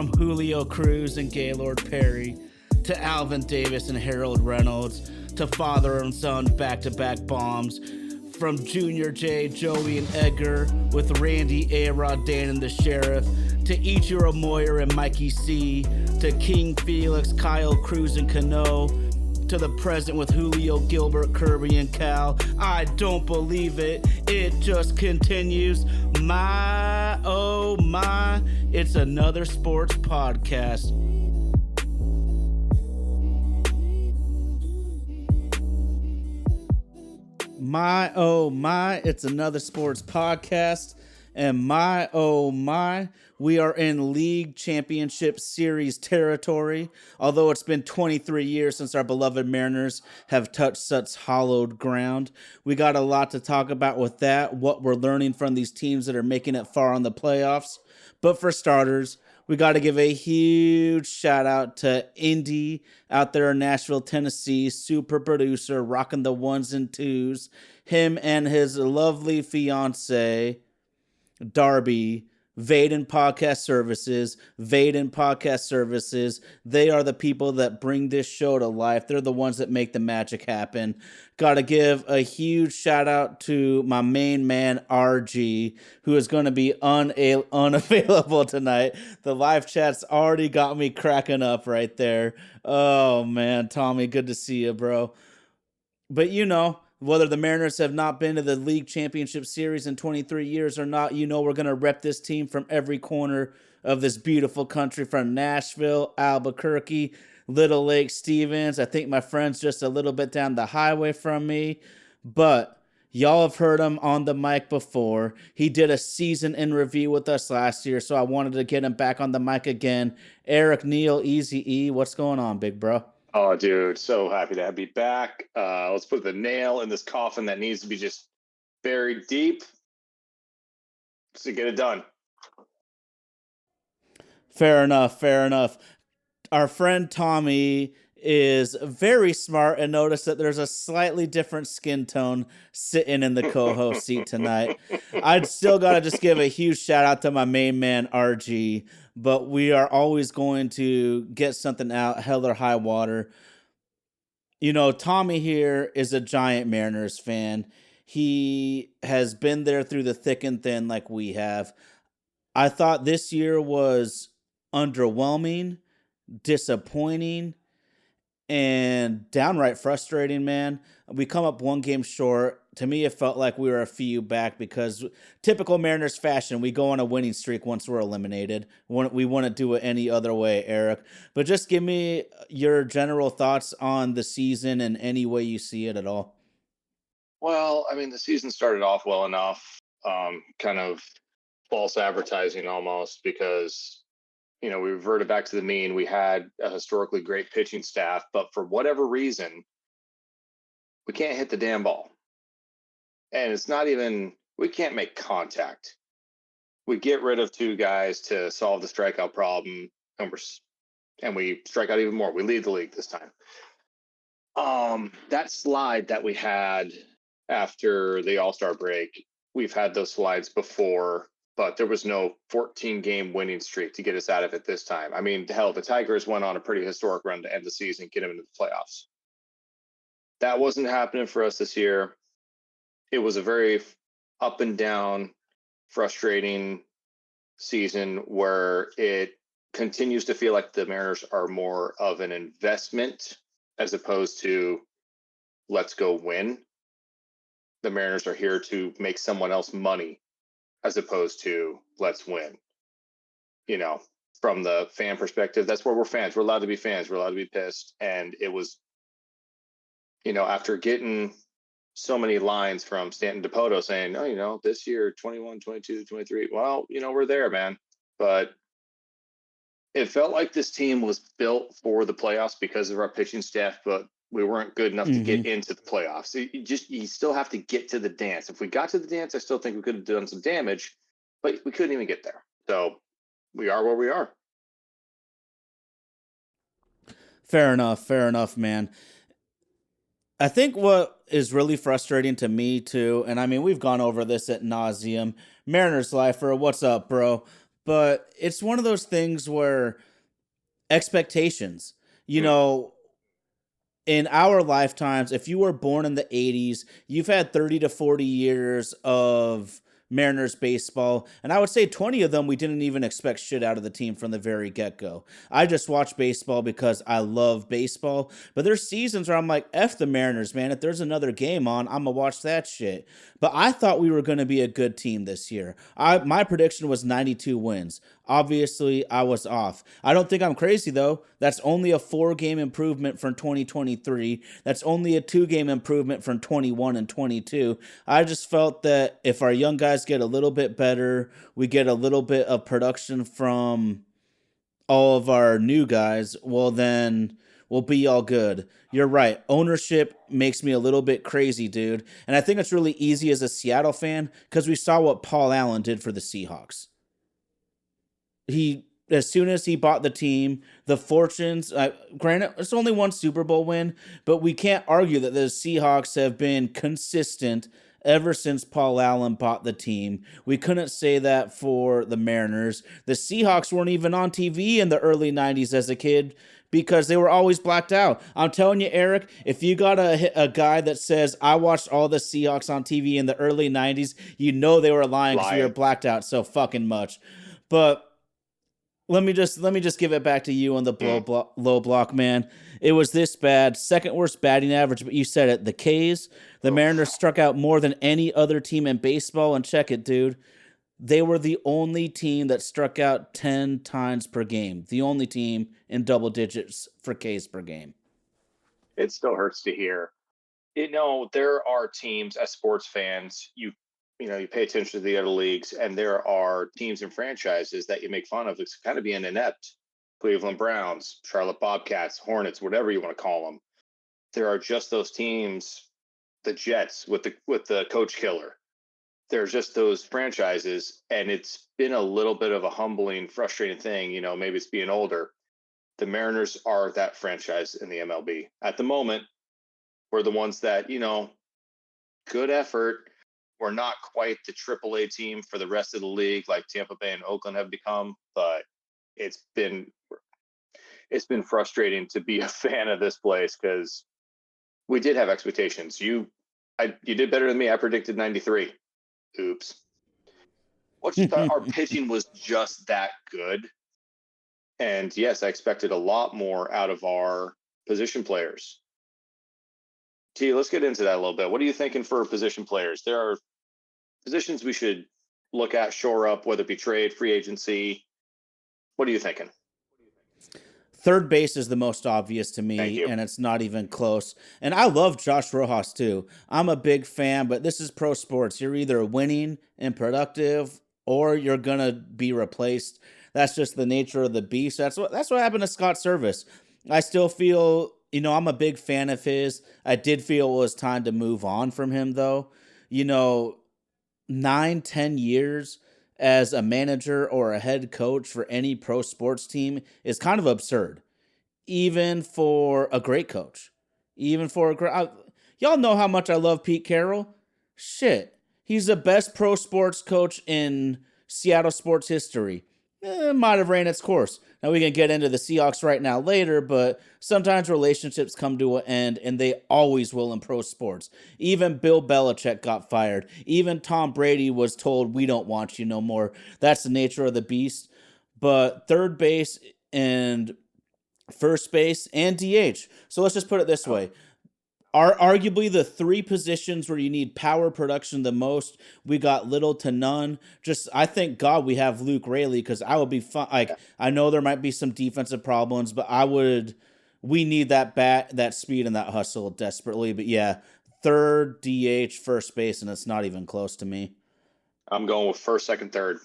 from Julio Cruz and Gaylord Perry to Alvin Davis and Harold Reynolds to father and son back-to-back bombs, from Junior J, Joey, and Edgar with Randy, A-Rod, Dan, and the Sheriff, to Ichiro Moyer and Mikey C, to King Felix, Kyle Cruz, and Cano, to the present with Julio, Gilbert, Kirby, and Cal. I don't believe it. It just continues. My, oh my, it's another sports podcast. My, oh my, it's another sports podcast. And my, oh my, we are in League Championship Series territory. Although it's been 23 years since our beloved Mariners have touched such hallowed ground. We got a lot to talk about with that, what we're learning from these teams that are making it far in the playoffs. But for starters, we got to give a huge shout out to Indy out there in Nashville, Tennessee, super producer, rocking the ones and twos. Him and his lovely fiance, Darby, Vaden Podcast Services. They are the people that bring this show to life. They're the ones that make the magic happen. Got to give a huge shout out to my main man, RG, who is going to be unavailable tonight. The live chat's already got me cracking up right there. Oh, man, Tommy, good to see you, bro. But you know, whether the Mariners have not been to the League Championship Series in 23 years or not, you know we're going to rep this team from every corner of this beautiful country, from Nashville, Albuquerque, Little Lake, Stevens. I think my friend's just a little bit down the highway from me. But y'all have heard him on the mic before. He did a season in review with us last year, so I wanted to get him back on the mic again. Erik Neal, Easy E, what's going on, big bro? Oh, dude, so happy to be back. Let's put the nail in this coffin that needs to be just buried deep to get it done. Fair enough. Our friend Tommy is very smart and noticed that there's a slightly different skin tone sitting in the co-host seat tonight. I'd still got to just give a huge shout out to my main man, RG, but we are always going to get something out, hell or high water. You know, Tommy here is a giant Mariners fan. He has been there through the thick and thin like we have. I thought this year was underwhelming, disappointing, and downright frustrating, man. We come up one game short. To me, it felt like we were a few back because typical Mariners fashion, we go on a winning streak once we're eliminated. We wouldn't do it any other way, Eric. But just give me your general thoughts on the season and any way you see it at all. Well, I mean, the season started off well enough, kind of false advertising almost, because, you know, we reverted back to the mean. We had a historically great pitching staff, but for whatever reason, we can't hit the damn ball. And it's not even, we can't make contact. We get rid of two guys to solve the strikeout problem, and we strike out even more. We lead the league this time. That slide that we had after the All-Star break, we've had those slides before, but there was no 14-game winning streak to get us out of it this time. I mean, hell, the Tigers went on a pretty historic run to end the season, get them into the playoffs. That wasn't happening for us this year. It was a very up and down, frustrating season where it continues to feel like the Mariners are more of an investment as opposed to let's go win. The Mariners are here to make someone else money as opposed to let's win. You know, from the fan perspective, that's where we're fans. We're allowed to be fans. We're allowed to be pissed. And it was, you know, after getting so many lines from Stanton Dipoto saying, oh, you know, this year, 21, 22, 23. Well, you know, we're there, man. But it felt like this team was built for the playoffs because of our pitching staff, but we weren't good enough to get into the playoffs. You still have to get to the dance. If we got to the dance, I still think we could have done some damage, but we couldn't even get there. So we are where we are. Fair enough, man. I think what is really frustrating to me too, and I mean, we've gone over this ad nauseum. Mariners Lifer, what's up, bro? but it's one of those things where expectations, you Mm. know, in our lifetimes, if you were born in the 80s, you've had 30 to 40 years of Mariners baseball. And I would say 20 of them, we didn't even expect shit out of the team from the very get go. I just watch baseball because I love baseball. But there's seasons where I'm like, F the Mariners, man. If there's another game on, I'm going to watch that shit. But I thought we were going to be a good team this year. My prediction was 92 wins. Obviously, I was off. I don't think I'm crazy, though. That's only a 4-game improvement from 2023. That's only a 2-game improvement from 21 and 22. I just felt that if our young guys get a little bit better, we get a little bit of production from all of our new guys, well, then we'll be all good. You're right. Ownership makes me a little bit crazy, dude. And I think it's really easy as a Seattle fan because we saw what Paul Allen did for the Seahawks. He as soon as he bought the team, the fortunes. Granted, it's only one Super Bowl win, but we can't argue that the Seahawks have been consistent ever since Paul Allen bought the team. We couldn't say that for the Mariners. The Seahawks weren't even on TV in the early '90s as a kid because they were always blacked out. I'm telling you, Eric, if you got a guy that says, I watched all the Seahawks on TV in the early '90s, you know they were lying because we were Lying. blacked out so fucking much. But let me just give it back to you on the Mm. low block, man. It was this bad, second worst batting average, but you said it. The K's, the Mariners Oof. struck out more than any other team in baseball, and check it, dude. They were the only team that struck out 10 times per game. The only team in double digits for K's per game. It still hurts to hear. There are teams as sports fans, you pay attention to the other leagues, and there are teams and franchises that you make fun of. It's kind of being inept. Cleveland Browns, Charlotte Bobcats, Hornets, whatever you want to call them. There are just those teams, the Jets with the coach killer. There's just those franchises, and it's been a little bit of a humbling, frustrating thing. Maybe it's being older. The Mariners are that franchise in the MLB at the moment. We're the ones that, good effort. We're not quite the AAA team for the rest of the league like Tampa Bay and Oakland have become, but it's been it's been frustrating to be a fan of this place because we did have expectations. You did better than me. I predicted 93. Oops. Our pitching was just that good, and yes, I expected a lot more out of our position players. T, let's get into that a little bit. What are you thinking for position players? There are positions we should look at, shore up, whether it be trade, free agency. What are you thinking? Third base is the most obvious to Thank me, you. and it's not even close. And I love Josh Rojas too. I'm a big fan, but this is pro sports. You're either winning and productive, or you're gonna be replaced. That's just the nature of the beast. That's what happened to Scott Service. I still feel, I'm a big fan of his. I did feel it was time to move on from him, though. You know, 9, 10 years as a manager or a head coach for any pro sports team is kind of absurd, even for a great coach. Even for a great, y'all know how much I love Pete Carroll. Shit, he's the best pro sports coach in Seattle sports history. It might have ran its course. Now we can get into the Seahawks right now later, but sometimes relationships come to an end, and they always will in pro sports. Even Bill Belichick got fired. Even Tom Brady was told, "We don't want you no more." That's the nature of the beast. But third base and first base and DH. So let's just put it this Oh, way: are arguably the three positions where you need power production the most. We got little to none. Just I thank God we have Luke Rayleigh because I would be fun. yeah. Like I know there might be some defensive problems, but I would. We need that bat, that speed, and that hustle desperately. But yeah, third DH, first base, and it's not even close to me. I'm going with first, second, third.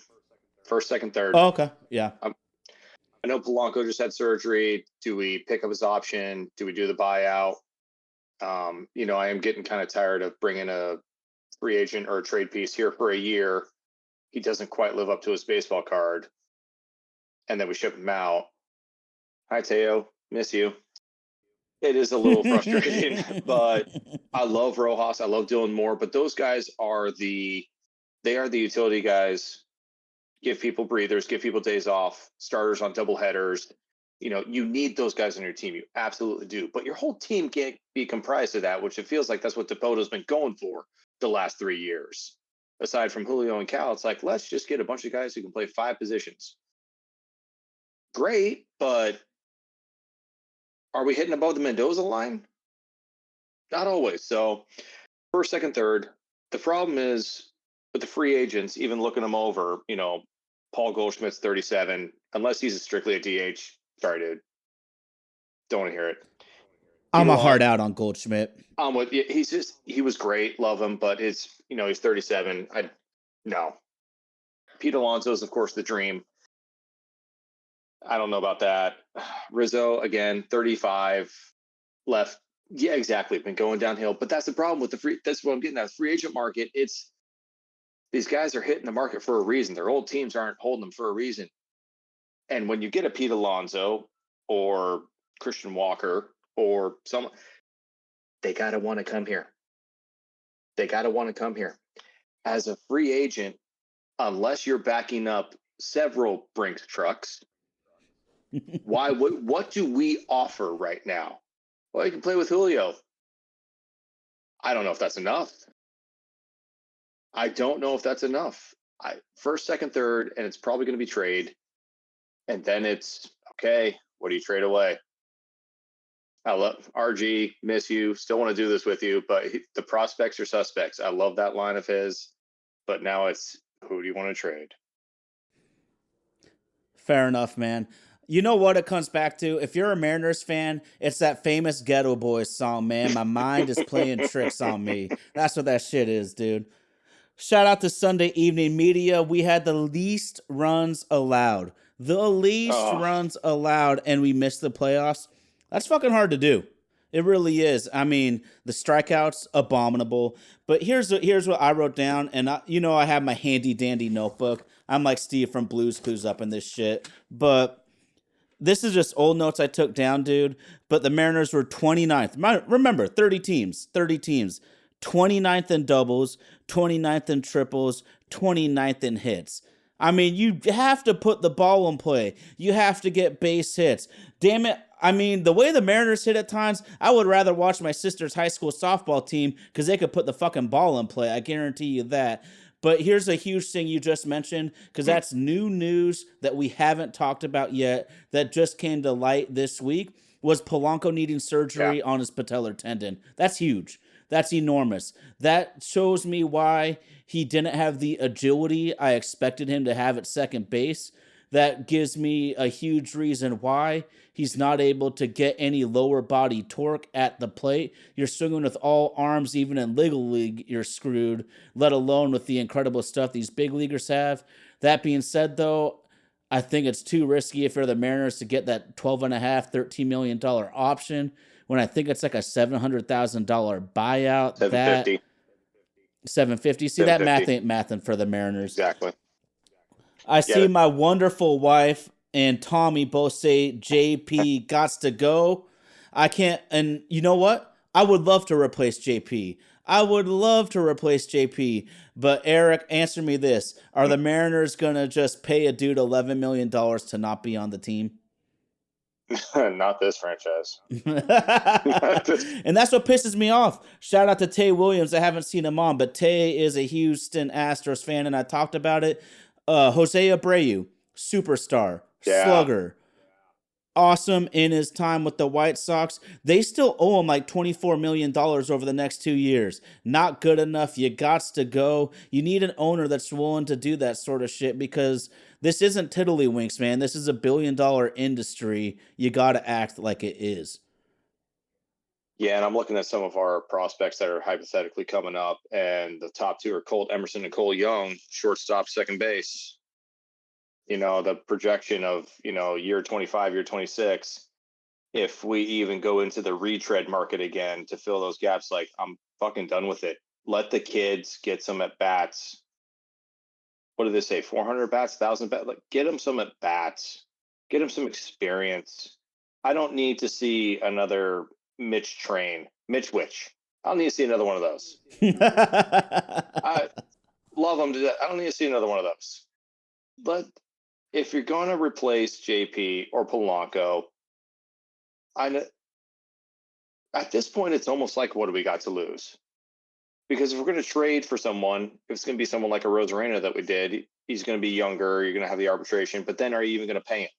First, second, third. Oh, okay, yeah. I know Polanco just had surgery. Do we pick up his option? Do we do the buyout? I am getting kind of tired of bringing a free agent or a trade piece here for a year. He doesn't quite live up to his baseball card, and then we ship him out. Hi, Teo. Miss you. It is a little frustrating, but I love Rojas. I love Dylan Moore, but those guys are the utility guys. give people breathers, give people days off, starters on double headers. You need those guys on your team. You absolutely do. But your whole team can't be comprised of that, which it feels like that's what Dakota's been going for the last 3 years. Aside from Julio and Cal, it's like, let's just get a bunch of guys who can play 5 positions. Great, but are we hitting above the Mendoza line? Not always. So first, second, third. The problem is with the free agents, even looking them over, Paul Goldschmidt's 37. Unless he's strictly a DH, sorry, dude. Don't want to hear it. I'm a hard out on Goldschmidt. He was great, love him, but he's 37. No. Pete Alonso is, of course, the dream. I don't know about that. Rizzo, again, 35, left. Yeah, exactly. Been going downhill. But that's the problem with that's what I'm getting at. The free agent market, these guys are hitting the market for a reason. Their old teams aren't holding them for a reason. And when you get a Pete Alonso or Christian Walker or someone, they got to want to come here. They got to want to come here. As a free agent, unless you're backing up several Brinks trucks, what do we offer right now? Well, you can play with Julio. I don't know if that's enough. I don't know if that's enough. First, second, third, and it's probably going to be trade. And then it's, okay, what do you trade away? I love RG, miss you, still want to do this with you, but the prospects are suspects. I love that line of his, but now it's, who do you want to trade? Fair enough, man. You know what it comes back to? If you're a Mariners fan, it's that famous Ghetto Boys song, man. My mind is playing tricks on me. That's what that shit is, dude. Shout out to Sunday Evening Media. We had the least runs allowed. The least runs allowed, and we missed the playoffs. That's fucking hard to do. It really is. I mean, the strikeouts, abominable. But here's what I wrote down, and I have my handy dandy notebook. I'm like Steve from Blues Clues up in this shit. But this is just old notes I took down, dude. But the Mariners were 29th. Remember, 30 teams. 29th in doubles, 29th in triples, 29th in hits. I mean, you have to put the ball in play. You have to get base hits. Damn it. I mean, the way the Mariners hit at times, I would rather watch my sister's high school softball team because they could put the fucking ball in play. I guarantee you that. But here's a huge thing you just mentioned, because that's new news that we haven't talked about yet that just came to light this week, was Polanco needing surgery on his patellar tendon. That's huge. That's enormous. That shows me why he didn't have the agility I expected him to have at second base. That gives me a huge reason why he's not able to get any lower body torque at the plate. You're swinging with all arms, even in Little League, you're screwed, let alone with the incredible stuff these big leaguers have. That being said, though, I think it's too risky if you're the Mariners to get that $12.5, $13 million option when I think it's like a $700,000 buyout. $750. $750. See, that math ain't mathing for the Mariners. Exactly. I see my wonderful wife and Tommy both say JP gots to go. I can't, and you know what? I would love to replace JP. But Eric, answer me this. Are the Mariners going to just pay a dude $11 million to not be on the team? Not this franchise. And that's what pisses me off. Shout out to Tay Williams. I haven't seen him on, but Tay is a Houston Astros fan, and I talked about it. Jose Abreu, superstar, slugger, awesome in his time with the White Sox. They still owe him like $24 million over the next 2 years. Not good enough. You gots to go. You need an owner that's willing to do that sort of shit, because this isn't tiddlywinks, man. This is $1 billion industry. You got to act like it is. Yeah, and I'm looking at some of our prospects that are hypothetically coming up, and the top two are Colt Emerson and Cole Young, shortstop, second base. The projection of, year 25, year 26, if we even go into the retread market again to fill those gaps, like, I'm fucking done with it. Let the kids get some at-bats. What do they say? 400 bats, 1,000 bats? Like, get them some at-bats. Get them some experience. I don't need to see another Mitch Witch. I don't need to see another one of those. I love them to death. I don't need to see another one of those. But if you're going to replace JP or Polanco, at this point, it's almost like, what do we got to lose? Because if we're going to trade for someone, if it's going to be someone like a Rosarena that we did, he's going to be younger. You're going to have the arbitration, but then are you even going to pay him?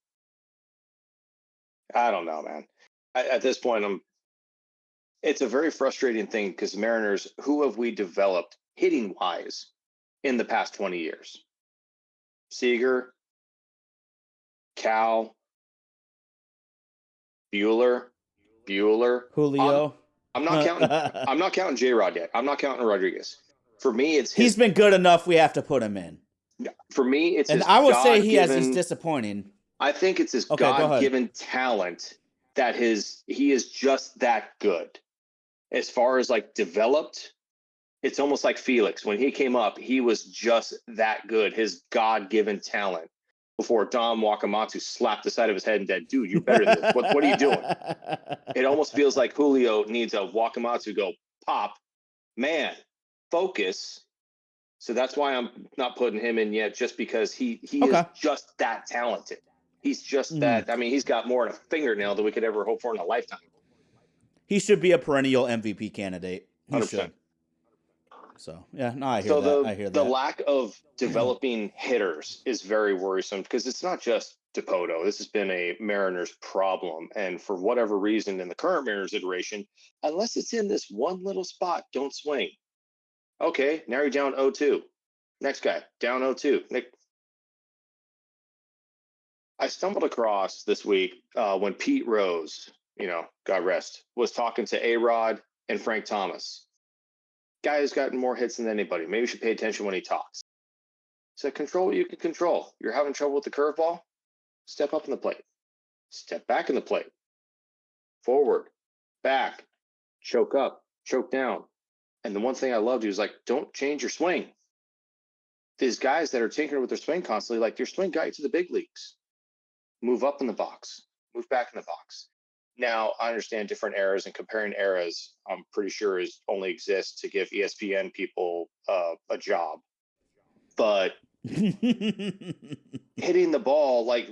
I don't know, man. At this point, it's a very frustrating thing because Mariners, who have we developed hitting wise in the past 20 years? Seager, Cal, Bueller. Julio. I'm not counting. I'm not counting J-Rod yet. I'm not counting Rodriguez. For me, it's he's been good enough. We have to put him in. For me, it's and his I would say he's God-given. disappointing. I think it's his God-given talent that he is just that good. As far as like developed, it's almost like Felix. When he came up, he was just that good. His God-given talent. Before Dom Wakamatsu slapped the side of his head and said, "Dude, you're better than this. What are you doing?" It almost feels like Julio needs a Wakamatsu go pop. Man, focus. So that's why I'm not putting him in yet, just because he is just that talented. He's just that. I mean, he's got more in a fingernail than we could ever hope for in a lifetime. He should be a perennial MVP candidate. He 100%. should. So, yeah, no, I hear that. I hear that. The lack of developing hitters is very worrisome because it's not just Dipoto. This has been a Mariners problem. And for whatever reason, in the current Mariners iteration, unless it's in this one little spot, don't swing. Okay, now you're down 0-2. Next guy, down 0-2. Nick. I stumbled across this week when Pete Rose, God rest, was talking to A-Rod and Frank Thomas. Guy who's gotten more hits than anybody. Maybe you should pay attention when he talks. So control what you can control. You're having trouble with the curveball? Step up in the plate. Step back in the plate. Forward, back, choke up, choke down. And the one thing I loved, he was like, don't change your swing. These guys that are tinkering with their swing constantly, like your swing got you to the big leagues. Move up in the box. Move back in the box. Now, I understand different eras, and comparing eras, I'm pretty sure only exists to give ESPN people a job. But hitting the ball, like,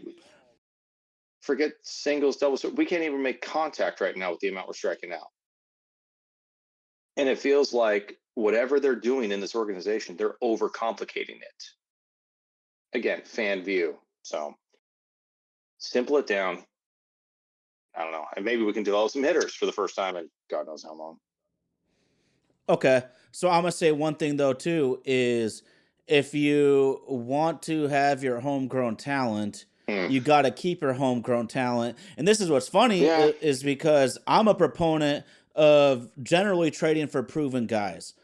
forget singles, doubles. We can't even make contact right now with the amount we're striking out. And it feels like whatever they're doing in this organization, they're overcomplicating it. Again, fan view. So simple it down. I don't know. And maybe we can develop some hitters for the first time in God knows how long. Okay. So I'm going to say one thing, though, too, is if you want to have your homegrown talent, you got to keep your homegrown talent. And this is what's funny is because I'm a proponent of generally trading for proven guys.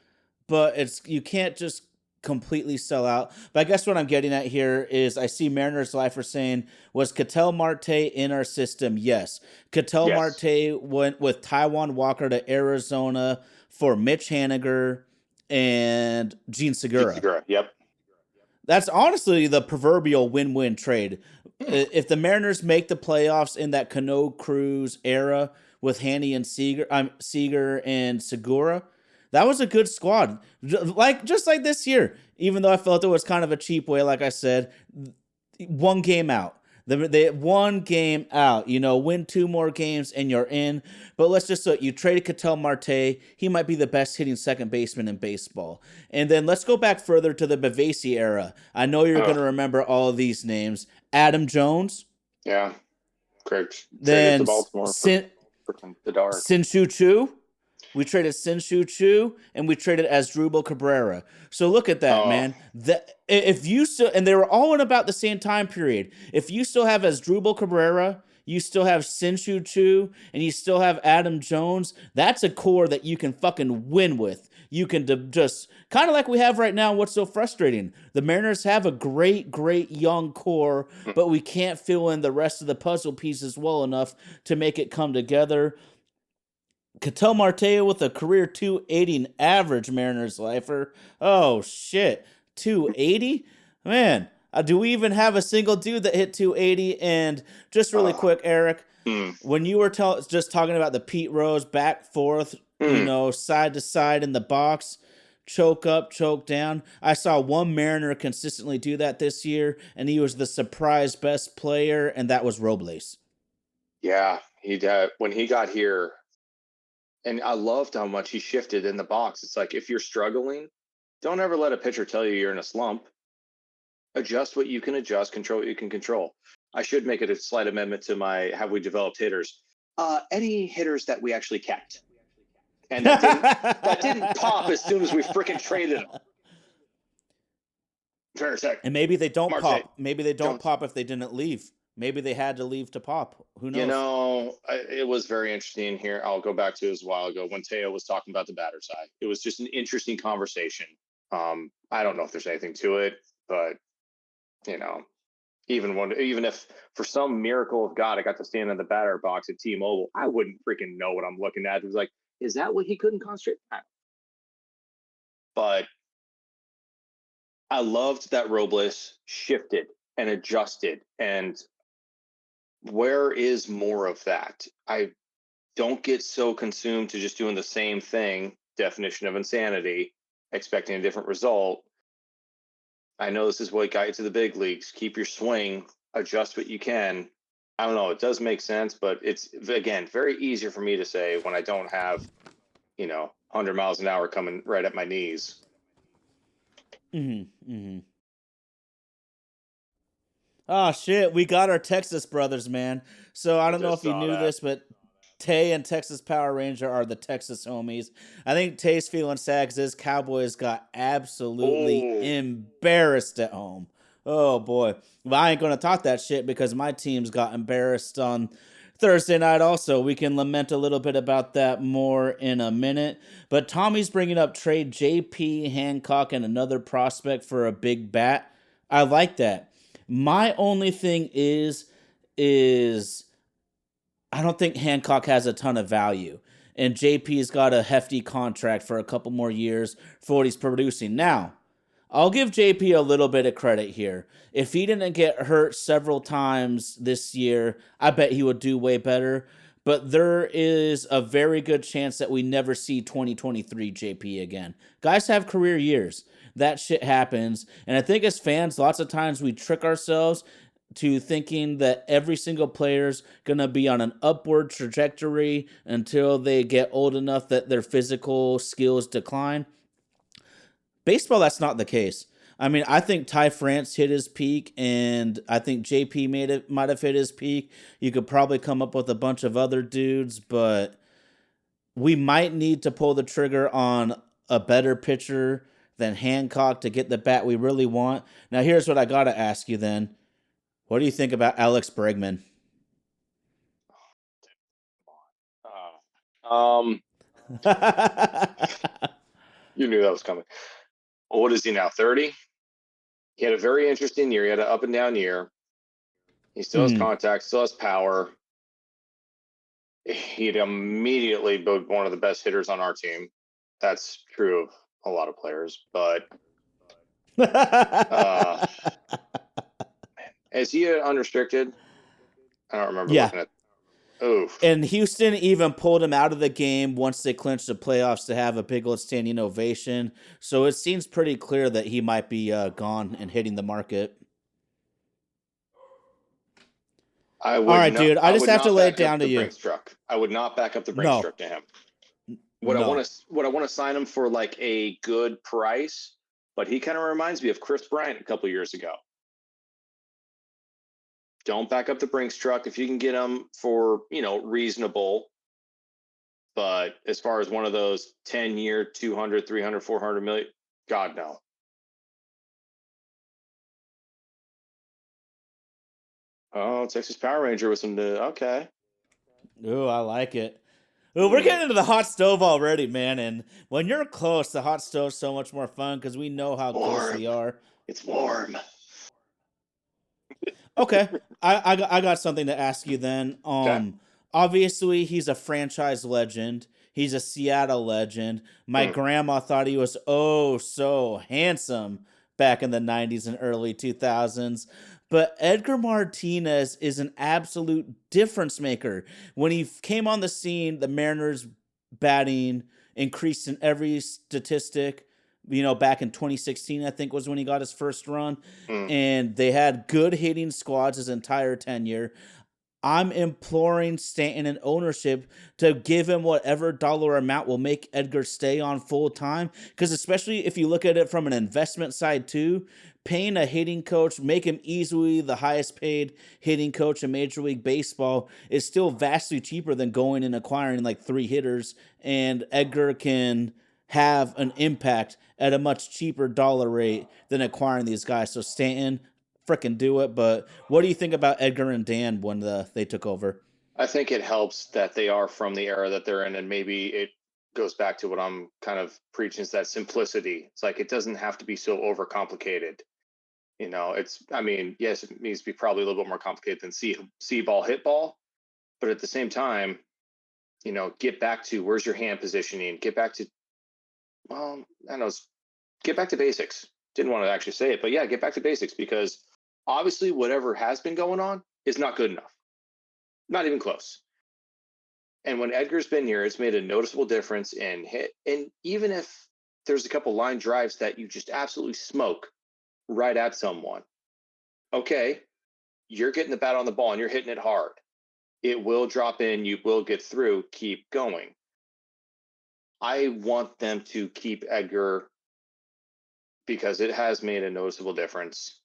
But you can't just completely sell out. But I guess what I'm getting at here is I see Mariners Life are saying, was Ketel Marte in our system? Yes. Ketel Marte went with Taijuan Walker to Arizona for Mitch Haniger and Gene Segura. Yep. That's honestly the proverbial win-win trade. If the Mariners make the playoffs in that Cano Cruz era with Hanny and Seager and Segura, that was a good squad. Just like this year, even though I felt it was kind of a cheap way, like I said, one game out. They one game out, win 2 more games and you're in. But let's just you traded Ketel Marte. He might be the best hitting second baseman in baseball. And then let's go back further to the Bavasi era. I know you're going to remember all of these names. Adam Jones. Yeah. Correct. Then to Baltimore for the dark. Sin-Shu Chu. We traded Sin-Shu Chu, and we traded Asdrubal Cabrera. So look at that, man. If you still, and they were all in about the same time period. If you still have Asdrubal Cabrera, you still have Sin-Shu Chu, and you still have Adam Jones, that's a core that you can fucking win with. You can just, kind of like we have right now, what's so frustrating. The Mariners have a great, great young core, but we can't fill in the rest of the puzzle pieces well enough to make it come together. Ketel Marte with a career 280 average Mariners lifer. Oh, shit. 280? Man, do we even have a single dude that hit 280? And just really quick, Eric, when you were just talking about the Pete Rose back, forth, side to side in the box, choke up, choke down. I saw one Mariner consistently do that this year, and he was the surprise best player, and that was Robles. Yeah, he did. When he got here, and I loved how much he shifted in the box. It's like, if you're struggling, don't ever let a pitcher tell you you're in a slump. Adjust what you can adjust, control what you can control. I should make it a slight amendment to my have we developed hitters. Any hitters that we actually kept. And that didn't pop as soon as we freaking traded them. Fair sec. And maybe they don't Marte, pop. Maybe they don't pop if they didn't leave. Maybe they had to leave to pop. Who knows? It was very interesting here. I'll go back to it a while ago when Teo was talking about the batter side. It was just an interesting conversation. I don't know if there's anything to it, but even if for some miracle of God I got to stand in the batter box at T-Mobile, I wouldn't freaking know what I'm looking at. It was like, is that what he couldn't concentrate on? But I loved that Robles shifted and adjusted. And where is more of that? I don't get so consumed to just doing the same thing, definition of insanity, expecting a different result. I know this is what got you to the big leagues. Keep your swing, adjust what you can. I don't know. It does make sense, but it's, again, very easier for me to say when I don't have, 100 miles an hour coming right at my knees. Oh shit, we got our Texas brothers, man. So I don't know if you knew this, but Tay and Texas Power Ranger are the Texas homies. I think Tay's feeling sad because his Cowboys got absolutely embarrassed at home. Oh boy. Well, I ain't gonna talk that shit because my team's got embarrassed on Thursday night also. We can lament a little bit about that more in a minute. But Tommy's bringing up trade JP Hancock and another prospect for a big bat. I like that. My only thing is I don't think Hancock has a ton of value. And JP's got a hefty contract for a couple more years for what he's producing. Now, I'll give JP a little bit of credit here. If he didn't get hurt several times this year, I bet he would do way better. But there is a very good chance that we never see 2023 JP again. Guys have career years. That shit happens. And I think as fans, lots of times we trick ourselves to thinking that every single player's going to be on an upward trajectory until they get old enough that their physical skills decline. Baseball, that's not the case. I mean, I think Ty France hit his peak, and I think JP might have hit his peak. You could probably come up with a bunch of other dudes, but we might need to pull the trigger on a better pitcher than Hancock to get the bat we really want. Now, here's what I got to ask you then. What do you think about Alex Bregman? You knew that was coming. Well, what is he now, 30? He had a very interesting year. He had an up and down year. He still has contact, still has power. He'd immediately be one of the best hitters on our team. That's true of a lot of players, but is he unrestricted? I don't remember looking at. Oof. And Houston even pulled him out of the game once they clinched the playoffs to have a big old standing ovation. So it seems pretty clear that he might be gone and hitting the market. All right, dude. I just have to lay it down to you. Truck. I would not back up the Brinks truck to him. I want to sign him for like a good price, but he kind of reminds me of Chris Bryant a couple years ago. Don't back up the Brinks truck if you can get him for, reasonable. But as far as one of those 10-year, 200, 300, 400 million, God, no. Oh, Texas Power Ranger with some, okay. Ooh, I like it. Ooh, we're getting into the hot stove already, man. And when you're close, the hot stove's so much more fun because we know how close we are. It's warm. Okay, I got something to ask you then. Obviously he's a franchise legend. He's a Seattle legend. My grandma thought he was so handsome back in the 90s and early 2000s. But Edgar Martinez is an absolute difference maker. When he came on the scene, the Mariners batting increased in every statistic back in 2016, I think was when he got his first run, Mm. and they had good hitting squads his entire tenure. I'm imploring Stanton and ownership to give him whatever dollar amount will make Edgar stay on full time. Because especially if you look at it from an investment side too, paying a hitting coach, make him easily the highest paid hitting coach in Major League Baseball, is still vastly cheaper than going and acquiring like 3 hitters. And Edgar can have an impact at a much cheaper dollar rate than acquiring these guys. So Stanton, freaking do it. But what do you think about Edgar and Dan when they took over? I think it helps that they are from the era that they're in, and maybe it goes back to what I'm kind of preaching is that simplicity. It's like it doesn't have to be so overcomplicated. I mean, yes, it needs to be probably a little bit more complicated than see ball, hit ball, but at the same time, get back to where's your hand positioning, get back to, well, I don't know, get back to basics. Didn't want to actually say it, but yeah, get back to basics because obviously whatever has been going on is not good enough. Not even close. And when Edgar's been here, it's made a noticeable difference in hit. And even if there's a couple line drives that you just absolutely smoke right at someone, okay, you're getting the bat on the ball and you're hitting it hard. It will drop in, you will get through, keep going. I want them to keep Edgar because it has made a noticeable difference.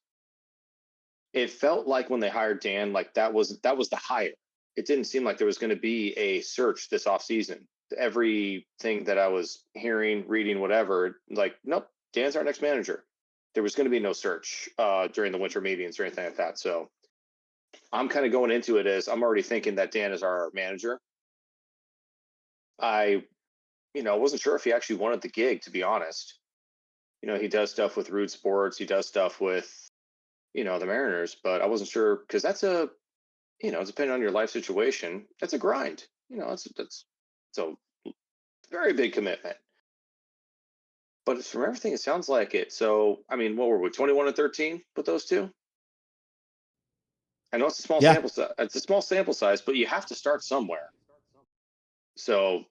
It felt like when they hired Dan, like that was the hire. It didn't seem like there was going to be a search this offseason. Everything that I was hearing, reading, whatever, like, nope, Dan's our next manager. There was going to be no search during the winter meetings or anything like that. So I'm kind of going into it as I'm already thinking that Dan is our manager. I, wasn't sure if he actually wanted the gig, to be honest. He does stuff with Root Sports. He does stuff with, the Mariners, but I wasn't sure because that's depending on your life situation, that's a grind. It's a very big commitment. But from everything, it sounds like it. So, I mean, what were we, 21 and 13 with those two? I know it's a small Yeah. sample size. It's a small sample size, but you have to start somewhere. So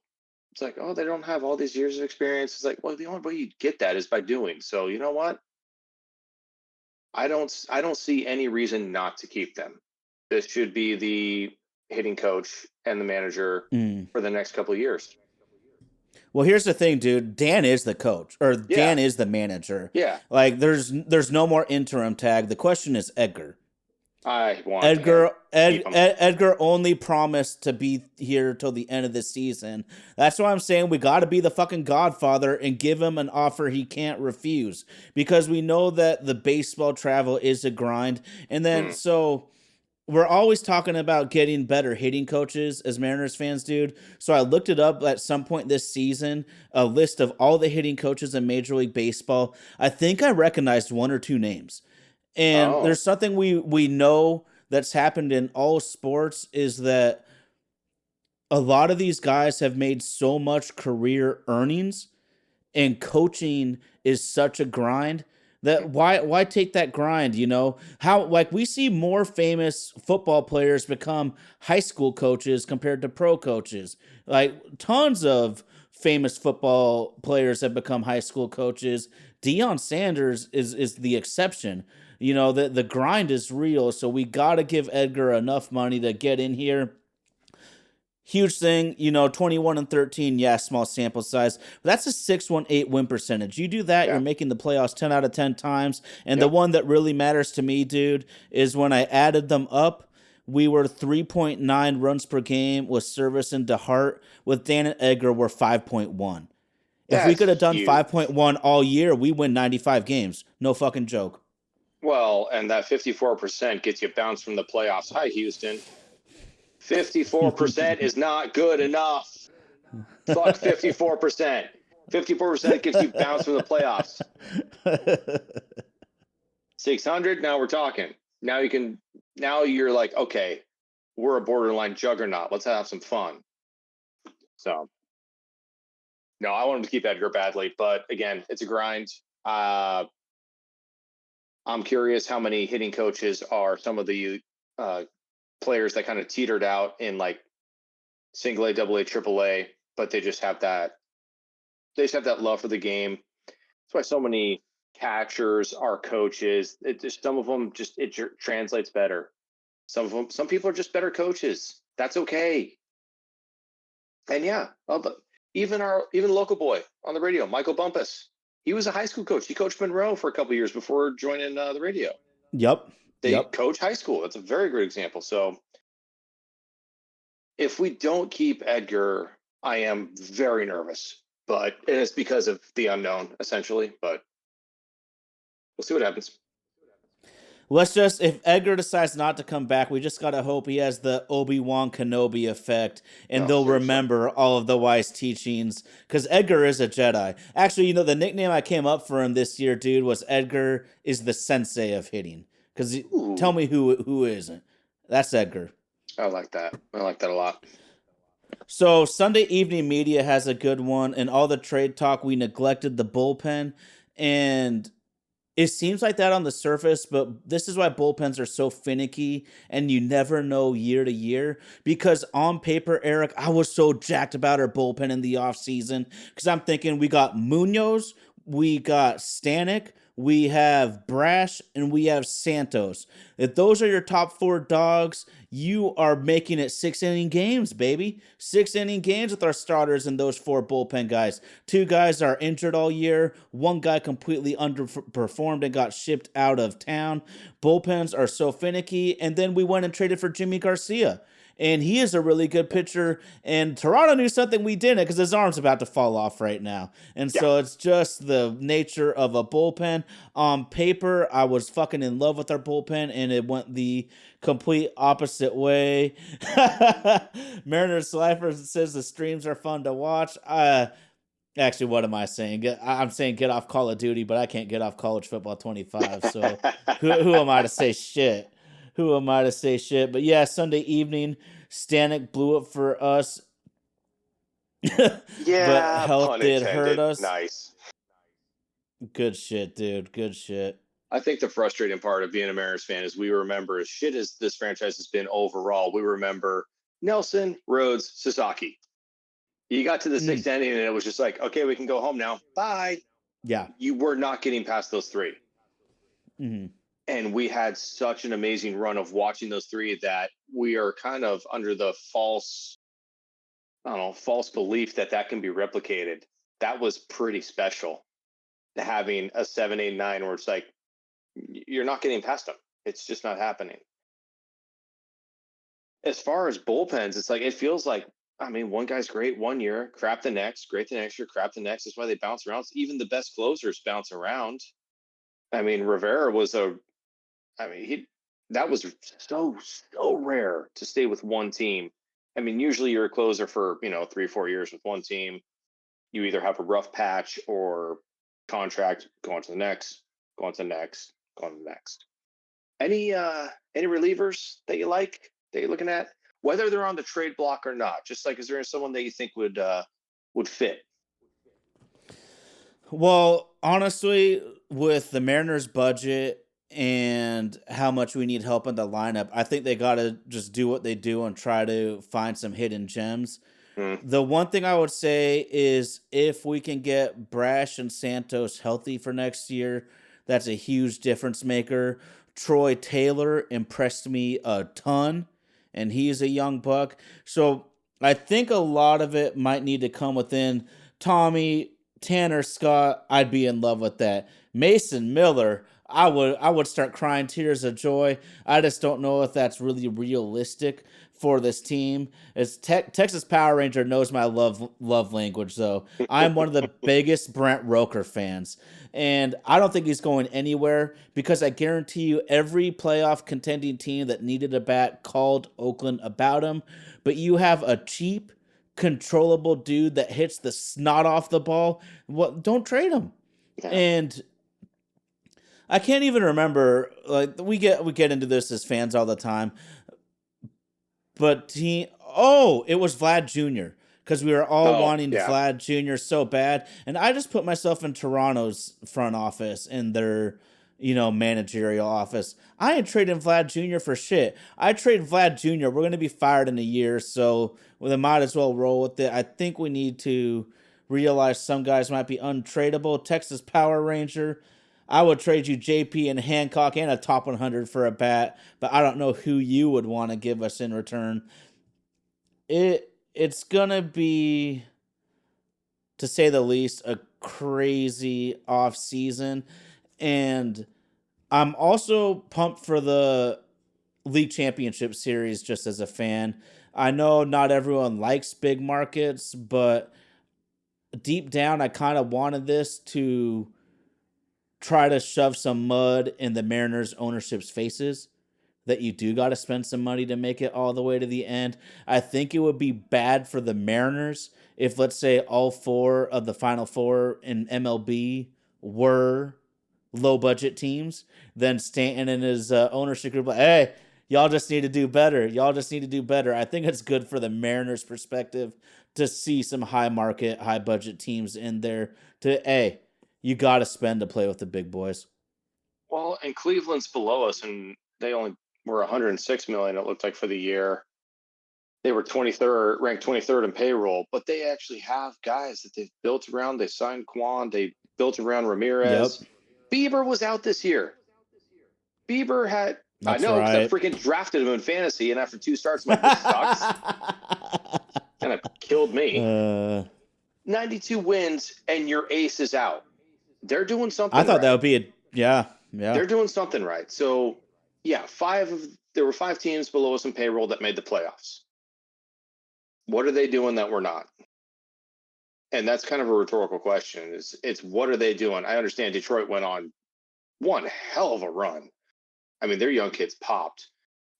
it's like, oh, they don't have all these years of experience. It's like, well, the only way you get that is by doing. So you know what? I don't see any reason not to keep them. This should be the hitting coach and the manager Mm. for the next couple of years. Well, here's the thing, dude. Dan is the coach, or Yeah, Dan is the manager. yeah. Like, there's no more interim tag. The question is Edgar. I want him. Keep him. Edgar only promised to be here till the end of the season. That's why I'm saying we got to be the fucking Godfather and give him an offer he can't refuse because we know that the baseball travel is a grind. And then Mm. so we're always talking about getting better hitting coaches as Mariners fans, dude. So I looked it up at some point this season, a list of all the hitting coaches in Major League Baseball. I think I recognized 1 or 2 names. And Oh. there's something we know that's happened in all sports is that a lot of these guys have made so much career earnings and coaching is such a grind that why take that grind, how like we see more famous football players become high school coaches compared to pro coaches, like tons of famous football players have become high school coaches. Deion Sanders is the exception. The grind is real, so we got to give Edgar enough money to get in here. Huge thing, 21 and 13, yeah, small sample size. But that's a 618 win percentage. You do that, you're Yeah. making the playoffs 10 out of 10 times. And the Yep. one that really matters to me, dude, is when I added them up, we were 3.9 runs per game with Service and DeHart. With Dan and Edgar, we're 5.1. If we That's could have done huge. 5.1 all year, we win 95 games. No fucking joke. Well, and that 54% gets you bounced from the playoffs. Hi, Houston. 54% is not good enough. Fuck 54%. 54% gets you bounced from the playoffs. 600, now we're talking. Now you're like, okay, we're a borderline juggernaut. Let's have some fun. So, no, I want him to keep Edgar badly, but again, it's a grind. I'm curious how many hitting coaches are some of the players that kind of teetered out in like single A, double A, triple A, but they just have that love for the game. That's why so many catchers are coaches. It just, some of them just translates better. Some people are just better coaches. That's okay. And yeah, but even local boy on the radio, Michael Bumpus. He was a high school coach. He coached Monroe for a couple years before joining the radio. Yep. They Yep. coach high school. That's a very good example. So if we don't keep Edgar, I am very nervous. But it's because of the unknown, essentially. But we'll see what happens. Let's just, if Edgar decides not to come back, we just gotta hope he has the Obi-Wan Kenobi effect and No, they'll seriously. remember all of the wise teachings. Because Edgar is a Jedi. Actually, the nickname I came up for him this year, dude, was Edgar is the sensei of hitting. Because tell me who isn't. That's Edgar. I like that. I like that a lot. So Sunday evening media has a good one, and all the trade talk, we neglected the bullpen, and it seems like that on the surface, but this is why bullpens are so finicky and you never know year to year. Because on paper, Eric, I was so jacked about our bullpen in the offseason because I'm thinking we got Munoz, we got Stanek, we have Brash, and we have Santos. If those are your top four dogs, you are making it 6 inning games, baby. 6 inning games with our starters and those four bullpen guys. Two guys are injured all year. One guy completely underperformed and got shipped out of town. Bullpens are so finicky. And then we went and traded for Jimmy Garcia. And he is a really good pitcher. And Toronto knew something we didn't because his arm's about to fall off right now. And so it's just the nature of a bullpen. On paper, I was fucking in love with our bullpen, and it went the complete opposite way. Mariners Slifer says the streams are fun to watch. Actually, what am I saying? I'm saying get off Call of Duty, but I can't get off College Football 25. So who am I to say shit? Who am I to say shit? But yeah, Sunday evening, Stanek blew up for us. But Yeah, health pun did hurt intended. us. Nice. Good shit, dude. Good shit. I think the frustrating part of being a Mariners fan is we remember, as shit as this franchise has been overall, we remember Nelson, Rhodes, Sasaki. You got to the sixth inning and it was just like, okay, we can go home now. Bye. Yeah. You were not getting past those three. Mm-hmm. And we had such an amazing run of watching those three that we are kind of under the false belief that can be replicated. That was pretty special, having a 7, 8, 9 where it's like, you're not getting past them. It's just not happening. As far as bullpens, it's like, it feels like, I mean, one guy's great one year, crap the next, great the next year, crap the next. That's why they bounce around. Even the best closers bounce around. I mean, Rivera was that was so rare to stay with one team. I mean, usually you're a closer for, 3 or 4 years with one team. You either have a rough patch or contract, go on to the next, go on to the next, go on to the next. Any relievers that you like, that you're looking at, whether they're on the trade block or not? Just like, is there someone that you think would fit? Well, honestly, with the Mariners' budget and how much we need help in the lineup, I think they got to just do what they do and try to find some hidden gems. The one thing I would say is if we can get Brash and Santos healthy for next year, that's a huge difference maker. Troy Taylor impressed me a ton, and he's a young buck. So I think a lot of it might need to come within Tommy, Tanner Scott. I'd be in love with that. Mason Miller, I would start crying tears of joy. I just don't know if that's really realistic for this team. As Texas Power Ranger knows my love language, though. I'm one of the biggest Brent Roker fans, and I don't think he's going anywhere because I guarantee you every playoff contending team that needed a bat called Oakland about him. But you have a cheap, controllable dude that hits the snot off the ball. What? Don't trade him. Yeah. And I can't even remember. Like we get into this as fans all the time, but it was Vlad Jr. because we were all wanting Vlad Jr. so bad, and I just put myself in Toronto's front office in their managerial office. I ain't trading Vlad Jr. for shit. I trade Vlad Jr. We're gonna be fired in a year, so they might as well roll with it. I think we need to realize some guys might be untradeable. Texas Power Ranger. I would trade you JP and Hancock and a top 100 for a bat, but I don't know who you would want to give us in return. It's gonna be, to say the least, a crazy off season, and I'm also pumped for the league championship series just as a fan. I know not everyone likes big markets, but deep down, I kind of wanted this to try to shove some mud in the Mariners ownership's faces that you do got to spend some money to make it all the way to the end. I think it would be bad for the Mariners if, let's say, all four of the final four in MLB were low budget teams. Then Stanton and his ownership group, like, hey, y'all just need to do better. Y'all just need to do better. I think it's good for the Mariners' perspective to see some high market, high budget teams in there. To hey, you got to spend to play with the big boys. Well, and Cleveland's below us, and they only were 106 million. It looked like for the year. They were 23rd, ranked 23rd in payroll, but they actually have guys that they've built around. They signed Quan. They built around Ramirez. Yep, Bieber was out this year. Bieber had, I that's know, because I right. freaking drafted him in fantasy, and after 2 starts, I'm like, this sucks. Kind of killed me. 92 wins, and your ace is out. They're doing I something thought that right. would be a yeah. They're doing something right. So, yeah, there were 5 teams below us in payroll that made the playoffs. What are they doing that we're not? And that's kind of a rhetorical question. It's what are they doing? I understand Detroit went on one hell of a run. I mean, their young kids popped.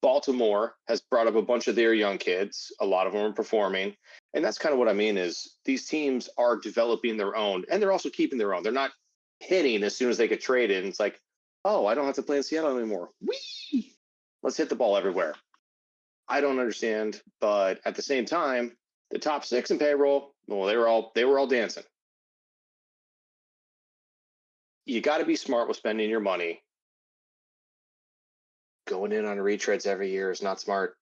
Baltimore has brought up a bunch of their young kids. A lot of them are performing. And that's kind of what I mean is these teams are developing their own, and they're also keeping their own. They're not hitting as soon as they get traded. And it's like, oh, I don't have to play in Seattle anymore. Whee! Let's hit the ball everywhere. I don't understand, but at the same time, the top 6 in payroll, well, they were all dancing. You got to be smart with spending your money. Going in on retreads every year is not smart.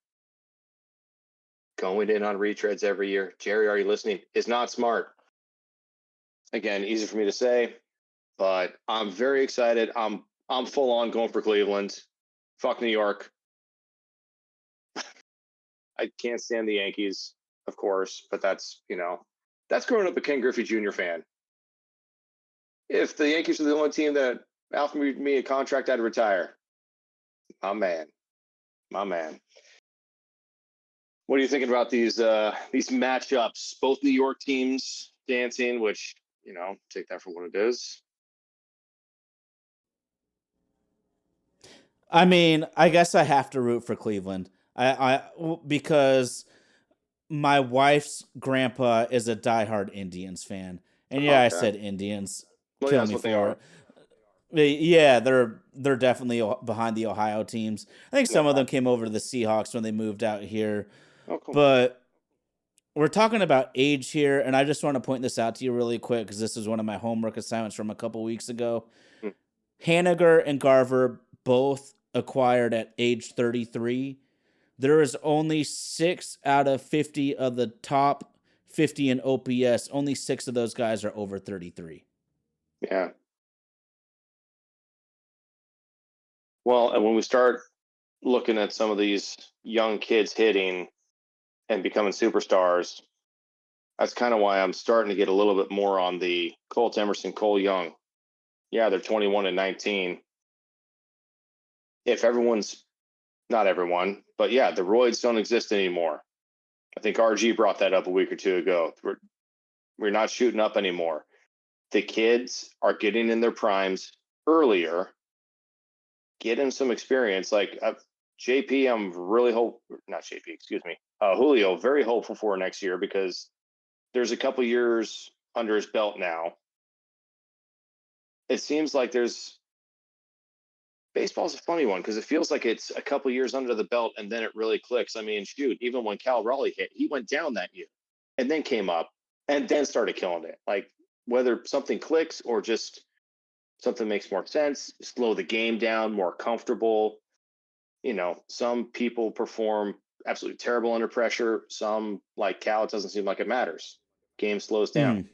Going in on retreads every year, Jerry, are you listening? Is not smart. Again, easy for me to say, but I'm very excited. I'm full on going for Cleveland. Fuck New York. I can't stand the Yankees, of course, but that's that's growing up a Ken Griffey Jr. fan. If the Yankees are the only team that offered me a contract, I'd retire. My man. My man. What are you thinking about these matchups? Both New York teams dancing, which, take that for what it is. I mean, I guess I have to root for Cleveland. Because my wife's grandpa is a diehard Indians fan, and Oh, yeah, I okay. said Indians. Well, yeah, Kill that's me what they for are. it. Yeah, they're definitely behind the Ohio teams. I think some of Okay. them came over to the Seahawks when they moved out here, Oh, cool. but we're talking about age here, and I just want to point this out to you really quick because this is one of my homework assignments from a couple weeks ago. Hmm. Haniger and Garver both acquired at age 33. There is only 6 out of 50 of the top 50 in OPS. Only 6 of those guys are over 33. Yeah. Well, and when we start looking at some of these young kids hitting and becoming superstars, that's kind of why I'm starting to get a little bit more on the Colt Emerson, Cole Young. Yeah, they're 21 and 19. If everyone's not everyone, but yeah, the roids don't exist anymore. I think RG brought that up a week or two ago. We're not shooting up anymore. The kids are getting in their primes earlier, getting some experience. Like JP, I'm really not JP, excuse me, Julio, very hopeful for next year because there's a couple years under his belt now. It seems like baseball's a funny one because it feels like it's a couple years under the belt and then it really clicks. I mean, shoot, even when Cal Raleigh hit, he went down that year and then came up and then started killing it. Like whether something clicks or just something makes more sense, slow the game down, more comfortable. Some people perform absolutely terrible under pressure. Some, like Cal, it doesn't seem like it matters. Game slows down.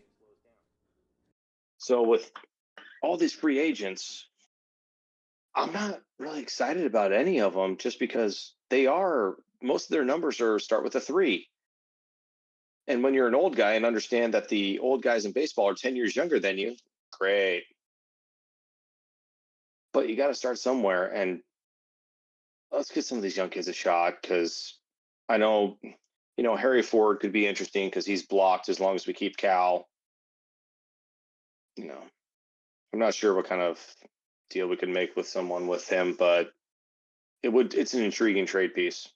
So with all these free agents, I'm not really excited about any of them just because most of their numbers are start with a three. And when you're an old guy and understand that the old guys in baseball are 10 years younger than you, great. But you got to start somewhere. And let's get some of these young kids a shot because I know, Harry Ford could be interesting because he's blocked as long as we keep Cal. You know, I'm not sure what kind of deal we could make with someone with him, but it's an intriguing trade piece.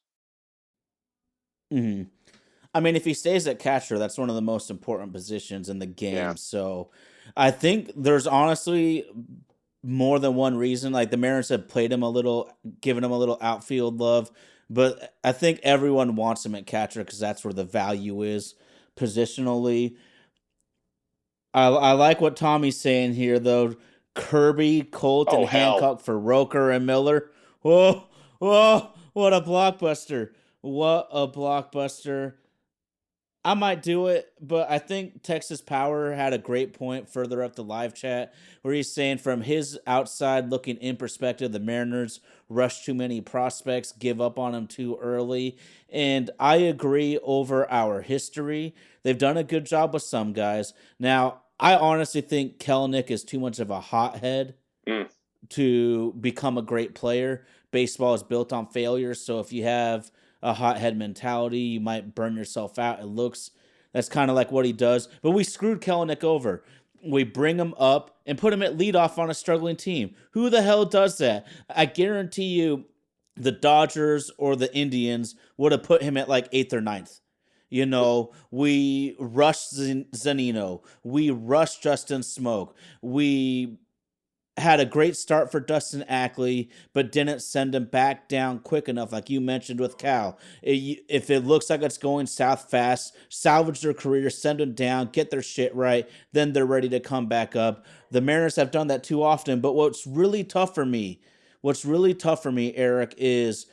Mhm. I mean, if he stays at catcher, that's one of the most important positions in the Yeah. game. So I think there's honestly more than one reason. Like the Mariners have played him a little, given him a little outfield love, but I think everyone wants him at catcher because that's where the value is positionally. I like what Tommy's saying here, though. Kirby, Colt, and Oh hell. Hancock for Roker and Miller. Whoa, whoa, what a blockbuster. What a blockbuster. I might do it, but I think Texas Power had a great point further up the live chat where he's saying from his outside looking in perspective, the Mariners rush too many prospects, give up on them too early. And I agree over our history. They've done a good job with some guys. Now, I honestly think Kelnick is too much of a hothead Mm. to become a great player. Baseball is built on failure, so if you have a hothead mentality, you might burn yourself out. It looks that's kind of like what he does. But we screwed Kelenic over. We bring him up and put him at leadoff on a struggling team. Who the hell does that? I guarantee you, the Dodgers or the Indians would have put him at like eighth or ninth. We rushed Zanino. We rushed Justin Smoke. We had a great start for Dustin Ackley, but didn't send him back down quick enough, like you mentioned with Cal. If it looks like it's going south fast, salvage their career, send them down, get their shit right, then they're ready to come back up. The Mariners have done that too often, but what's really tough for me, Eric, is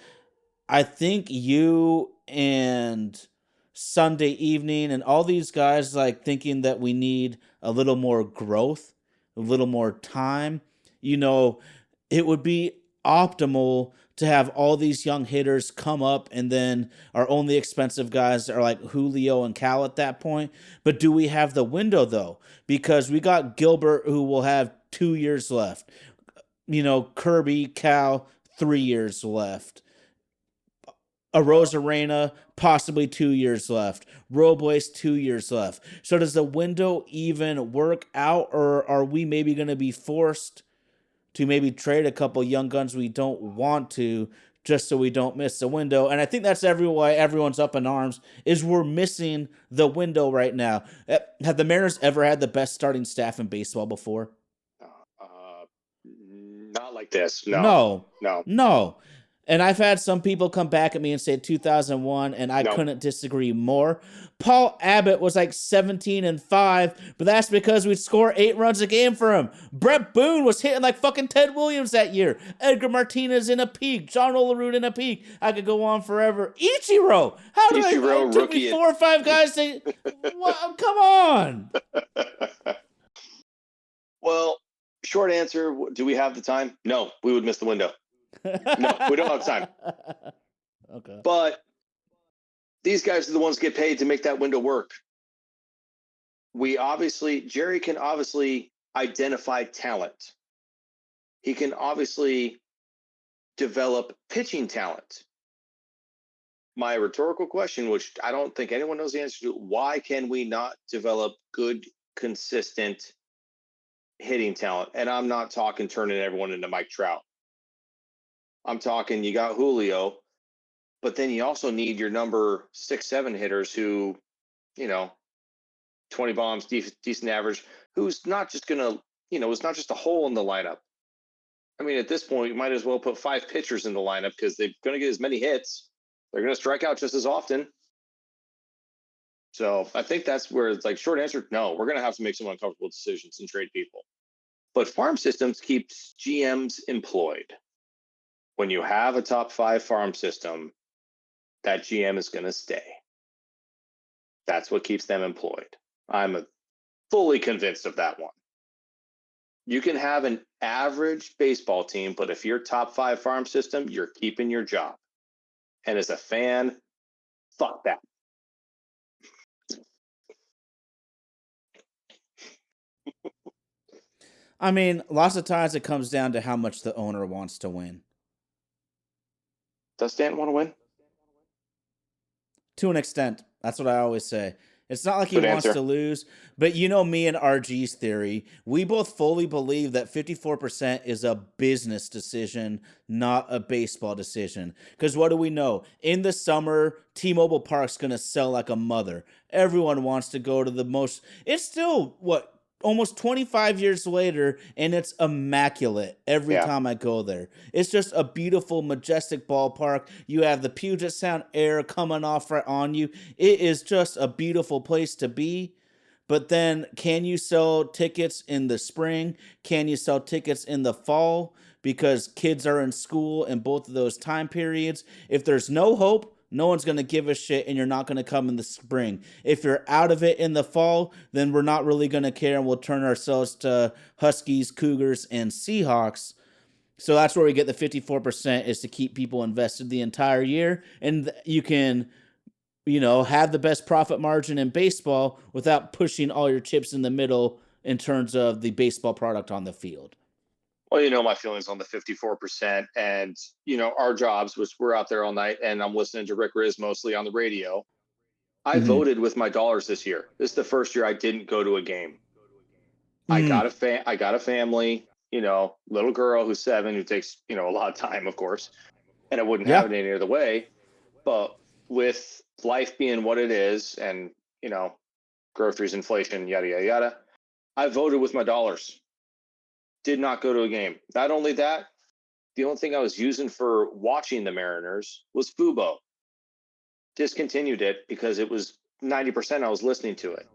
I think you and Sunday Evening and all these guys like thinking that we need a little more growth, a little more time. You know, it would be optimal to have all these young hitters come up and then our only expensive guys are like Julio and Cal at that point. But do we have the window though? Because we got Gilbert who will have 2 years left. Kirby, Cal, 3 years left. A Rosarena, possibly 2 years left. Robles, 2 years left. So does the window even work out, or are we maybe going to be forced to maybe trade a couple young guns we don't want to just so we don't miss the window? And I think that's why everyone's up in arms is we're missing the window right now. Have the Mariners ever had the best starting staff in baseball before? Not like this. No. No, No. no. And I've had some people come back at me and say 2001, and I No. couldn't disagree more. Paul Abbott was like 17-5, but that's because we'd score 8 runs a game for him. Brett Boone was hitting like fucking Ted Williams that year. Edgar Martinez in a peak. John Olerud in a peak. I could go on forever. Ichiro! How did Ichiro it took me rookie 4 or 5 guys to. What? Come on! Well, short answer, do we have the time? No, we would miss the window. No, we don't have time. Okay. But these guys are the ones that get paid to make that window work. Jerry can obviously identify talent. He can obviously develop pitching talent. My rhetorical question, which I don't think anyone knows the answer to, why can we not develop good, consistent hitting talent? And I'm not talking turning everyone into Mike Trout. I'm talking you got Julio, but then you also need your number 6, 7 hitters who, you know, 20 bombs, decent average, who's not just going to, it's not just a hole in the lineup. I mean, at this point, you might as well put 5 pitchers in the lineup because they're going to get as many hits. They're going to strike out just as often. So I think that's where it's like short answer. No, we're going to have to make some uncomfortable decisions and trade people. But farm systems keeps GMs employed. When you have a top 5 farm system, that GM is going to stay. That's what keeps them employed. I'm fully convinced of that one. You can have an average baseball team, but if you're top 5 farm system, you're keeping your job. And as a fan, fuck that. I mean, lots of times it comes down to how much the owner wants to win. Does Stanton want to win? To an extent. That's what I always say. It's not like he Good wants answer. to lose, but you know me and RG's theory. We both fully believe that 54% is a business decision, not a baseball decision. Because what do we know? In the summer, T-Mobile Park's going to sell like a mother. Everyone wants to go to the most. It's still, what, almost 25 years later, and it's immaculate every Yeah. time I go there. It's just a beautiful, majestic ballpark. You have the Puget Sound air coming off right on you. It is just a beautiful place to be. But then, can you sell tickets in the spring? Can you sell tickets in the fall? Because kids are in school in both of those time periods. If there's no hope, no one's going to give a shit, and you're not going to come in the spring. If you're out of it in the fall, then we're not really going to care, and we'll turn ourselves to Huskies, Cougars, and Seahawks. So that's where we get the 54% is to keep people invested the entire year. And you can, have the best profit margin in baseball without pushing all your chips in the middle in terms of the baseball product on the field. Well, you know my feelings on the 54%. And, our jobs was we're out there all night and I'm listening to Rick Riz mostly on the radio. I voted with my dollars this year. This is the first year I didn't go to a game. I got a family, little girl who's 7 who takes, a lot of time, of course, and I wouldn't have it any other way. But with life being what it is and, groceries, inflation, yada, yada, yada, I voted with my dollars. Did not go to a game. Not only that, the only thing I was using for watching the Mariners was Fubo. Discontinued it because it was 90% I was listening to it.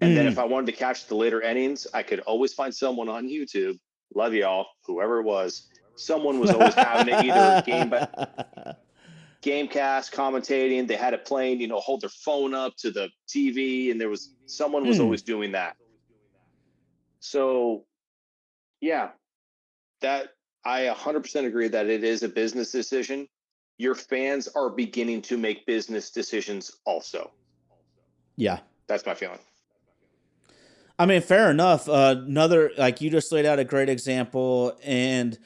And then if I wanted to catch the later innings, I could always find someone on YouTube. Love y'all, whoever it was. Someone was always having it either Gamecast commentating. They had it playing, hold their phone up to the TV, and someone was always doing that. So, yeah, that I 100% agree that it is a business decision. Your fans are beginning to make business decisions also. Yeah. That's my feeling. I mean, fair enough. Another, like you just laid out a great example, and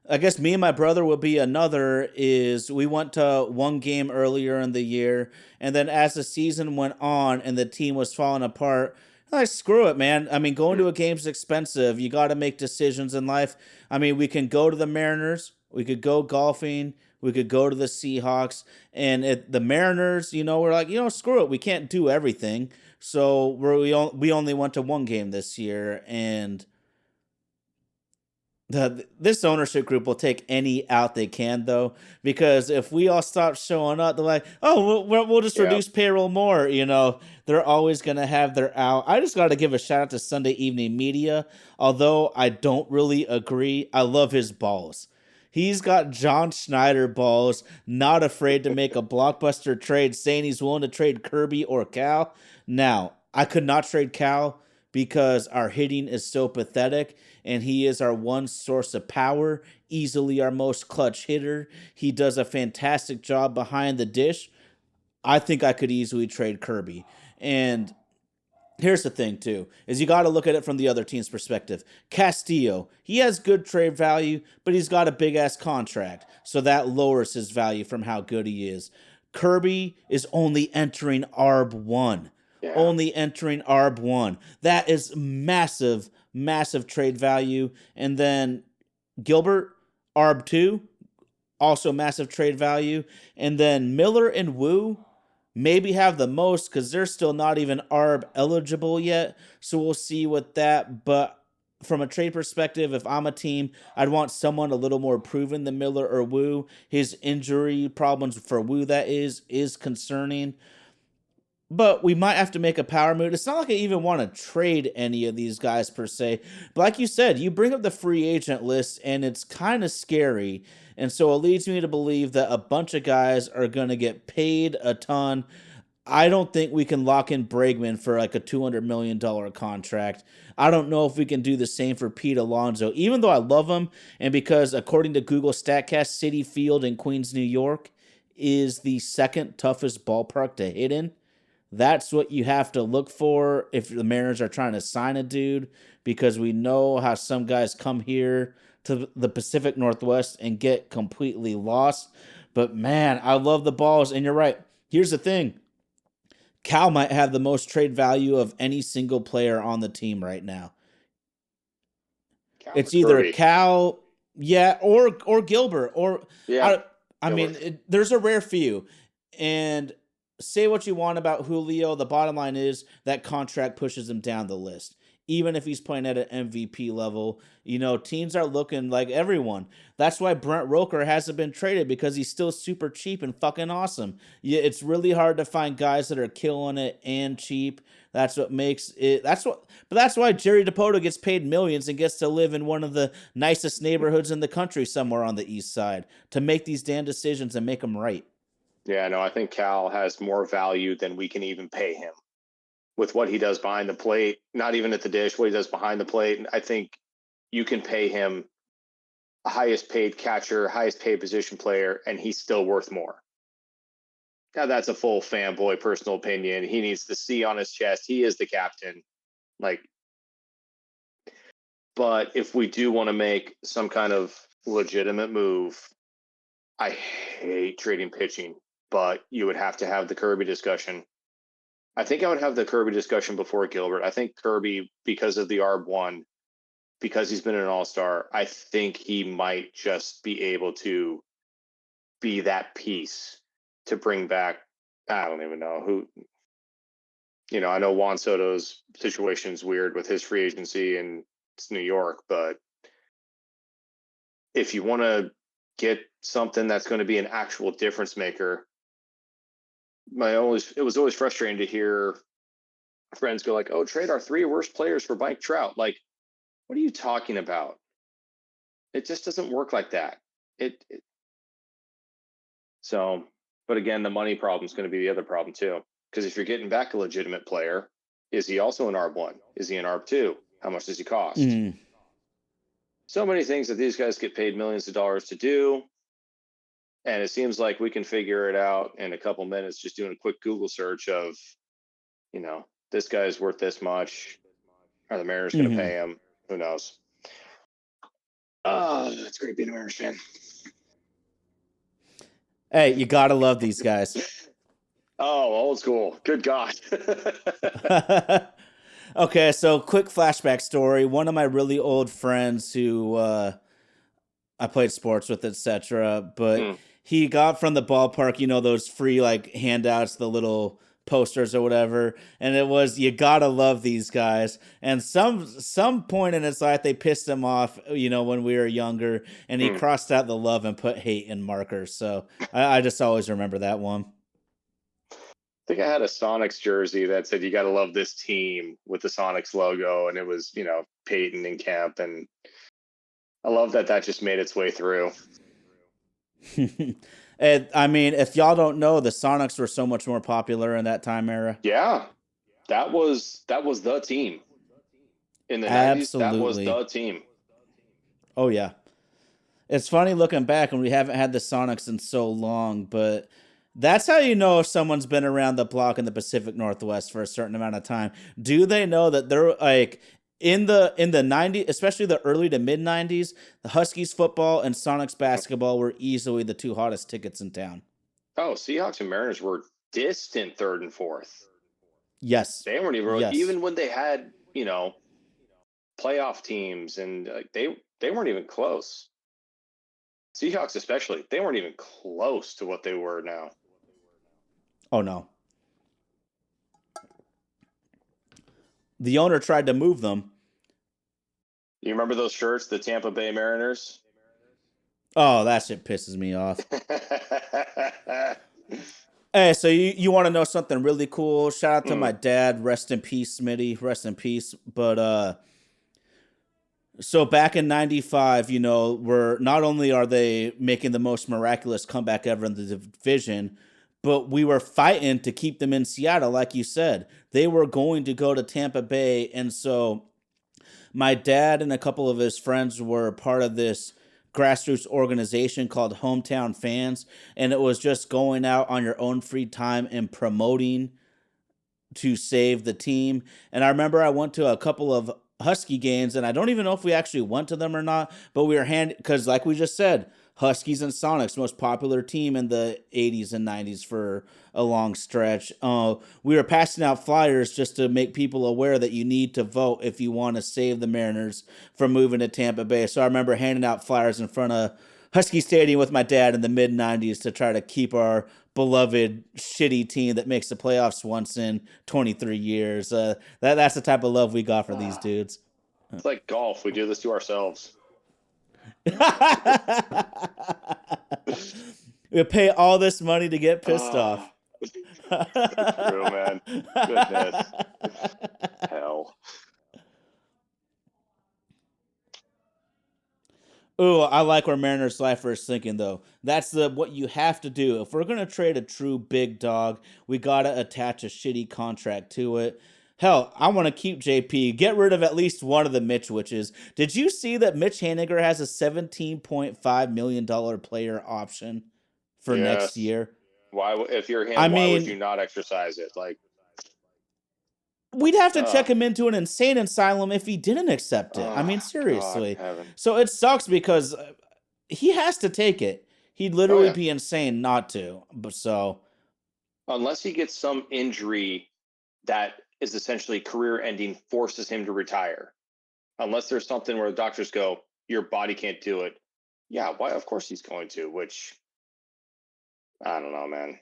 I guess me and my brother would be another. Is we went to one game earlier in the year, and then as the season went on and the team was falling apart, like screw it, man. I mean, going to a game's expensive. You got to make decisions in life. I mean, we can go to the Mariners, we could go golfing, we could go to the Seahawks, and the Mariners, we're like, screw it, we can't do everything. So we only went to one game this year, and this ownership group will take any out they can, though, because if we all stop showing up, they're like, oh, we'll just reduce payroll more. They're always going to have their out. I just got to give a shout out to Sunday Evening Media, although I don't really agree. I love his balls. He's got John Schneider balls, not afraid to make a blockbuster trade, saying he's willing to trade Kirby or Cal. Now, I could not trade Cal because our hitting is so pathetic, and he is our one source of power, easily our most clutch hitter. He does a fantastic job behind the dish. I think I could easily trade Kirby. And here's the thing, too, is you got to look at it from the other team's perspective. Castillo, he has good trade value, but he's got a big-ass contract, so that lowers his value from how good he is. Kirby is only entering ARB 1. Yeah. Only entering ARB 1. That is massive, massive trade value. And then Gilbert, ARB 2, also massive trade value. And then Miller and Wu maybe have the most because they're still not even ARB eligible yet. So we'll see with that. But from a trade perspective, if I'm a team, I'd want someone a little more proven than Miller or Wu. His injury problems for Wu, that is concerning. But we might have to make a power move. It's not like I even want to trade any of these guys per se. But like you said, you bring up the free agent list, and it's kind of scary. And so it leads me to believe that a bunch of guys are going to get paid a ton. I don't think we can lock in Bregman for like a $200 million contract. I don't know if we can do the same for Pete Alonso, even though I love him, and because according to Google Statcast, City Field in Queens, New York, is the second toughest ballpark to hit in. That's what you have to look for if the Mariners are trying to sign a dude, because we know how some guys come here to the Pacific Northwest and get completely lost. But man, I love the balls, and you're right. Here's the thing. Cal might have the most trade value of any single player on the team right now. Cal or It's either Kirby? Cal, yeah, or Gilbert, or Yeah, I. I mean, Gilbert. there's a rare few, and say what you want about Julio. The bottom line is that contract pushes him down the list. Even if he's playing at an MVP level, teams are looking like everyone. That's why Brent Roker hasn't been traded, because he's still super cheap and fucking awesome. Yeah, it's really hard to find guys that are killing it and cheap. That's what makes it. But that's why Jerry DePoto gets paid millions and gets to live in one of the nicest neighborhoods in the country somewhere on the east side to make these damn decisions and make them right. Yeah, no, I think Cal has more value than we can even pay him with what he does behind the plate, not even at the dish, what he does behind the plate. I think you can pay him the highest paid catcher, highest paid position player, and he's still worth more. Now, that's a full fanboy personal opinion. He needs the C on his chest. He is the captain. Like, but if we do want to make some kind of legitimate move, I hate trading pitching, but you would have to have the Kirby discussion. I think I would have the Kirby discussion before Gilbert. I think Kirby, because of the ARB1, because he's been an all-star, I think he might just be able to be that piece to bring back. I don't even know who. I know Juan Soto's situation is weird with his free agency and it's New York, but if you want to get something that's going to be an actual difference maker, it was always frustrating to hear friends go like, "Oh, trade our three worst players for Mike Trout." Like, what are you talking about? It just doesn't work like that. It so, but again, the money problem is going to be the other problem too. Because if you're getting back a legitimate player, is he also an ARB1? Is he an ARB2? How much does he cost? Mm. So many things that these guys get paid millions of dollars to do. And it seems like we can figure it out in a couple minutes just doing a quick Google search of, this guy's worth this much. Are the Mariners going to Mm-hmm. pay him? Who knows? Oh, it's great being a Mariners fan. Hey, you gotta love these guys. Oh, old school. Good God. Okay, so quick flashback story. One of my really old friends who I played sports with, etc. But Hmm. he got from the ballpark, those free like handouts, the little posters or whatever, and it was you gotta love these guys. And some point in his life they pissed him off, when we were younger, and he Hmm. crossed out the love and put hate in markers. So I just always remember that one. I think I had a Sonics jersey that said "You got to love this team" with the Sonics logo, and it was Peyton and Kemp, and I love that just made its way through. And I mean, if y'all don't know, the Sonics were so much more popular in that time era. Yeah, that was the team in the '90s. That was Absolutely. the team. Oh yeah. It's funny looking back, and we haven't had the Sonics in so long, but that's how you know if someone's been around the block in the Pacific Northwest for a certain amount of time. Do they know that they're like in the 90s, especially the early to mid 90s, the Huskies football and Sonics basketball were easily the two hottest tickets in town. Oh, Seahawks and Mariners were distant third and fourth. Yes. They weren't even Yes. even when they had playoff teams, and they weren't even close. Seahawks especially, they weren't even close to what they were now. Oh no. The owner tried to move them. You remember those shirts, the Tampa Bay Mariners? Oh, that shit pisses me off. Hey, so you want to know something really cool? Shout out to Hmm. my dad. Rest in peace, Smitty. Rest in peace. But so back in '95, we're not only are they making the most miraculous comeback ever in the division, but we were fighting to keep them in Seattle, like you said. They were going to go to Tampa Bay, and so my dad and a couple of his friends were part of this grassroots organization called Hometown Fans, and it was just going out on your own free time and promoting to save the team. And I remember I went to a couple of Husky games, and I don't even know if we actually went to them or not, but we were because, like we just said, Huskies and Sonics, most popular team in the 80s and 90s for a long stretch. We were passing out flyers just to make people aware that you need to vote if you want to save the Mariners from moving to Tampa Bay. So I remember handing out flyers in front of Husky Stadium with my dad in the mid 90s to try to keep our beloved shitty team that makes the playoffs once in 23 years. That's the type of love we got for these Ah, dudes. it's like golf. We do this to ourselves. We pay all this money to get pissed off. Ah, so true, man. Goodness. Hell. Ooh, I like where Mariners Lifer is thinking though. That's the what you have to do. If we're gonna trade a true big dog, we gotta attach a shitty contract to it. Hell, I want to keep JP. Get rid of at least one of the Mitch witches. Did you see that Mitch Haniger has a $17.5 million player option for next Yes. year? Why, if you're I him, why would you mean, not exercise it? Like, we'd have to oh, check him into an insane asylum if he didn't accept it. I mean, oh, God in seriously. heaven. So it sucks because he has to take it. He'd Oh, literally yeah. be insane not to. But so Unless he gets some injury that is essentially career ending, forces him to retire. Unless there's something where the doctors go, your body can't do it. Yeah, why? Of course he's going to, which I don't know, man.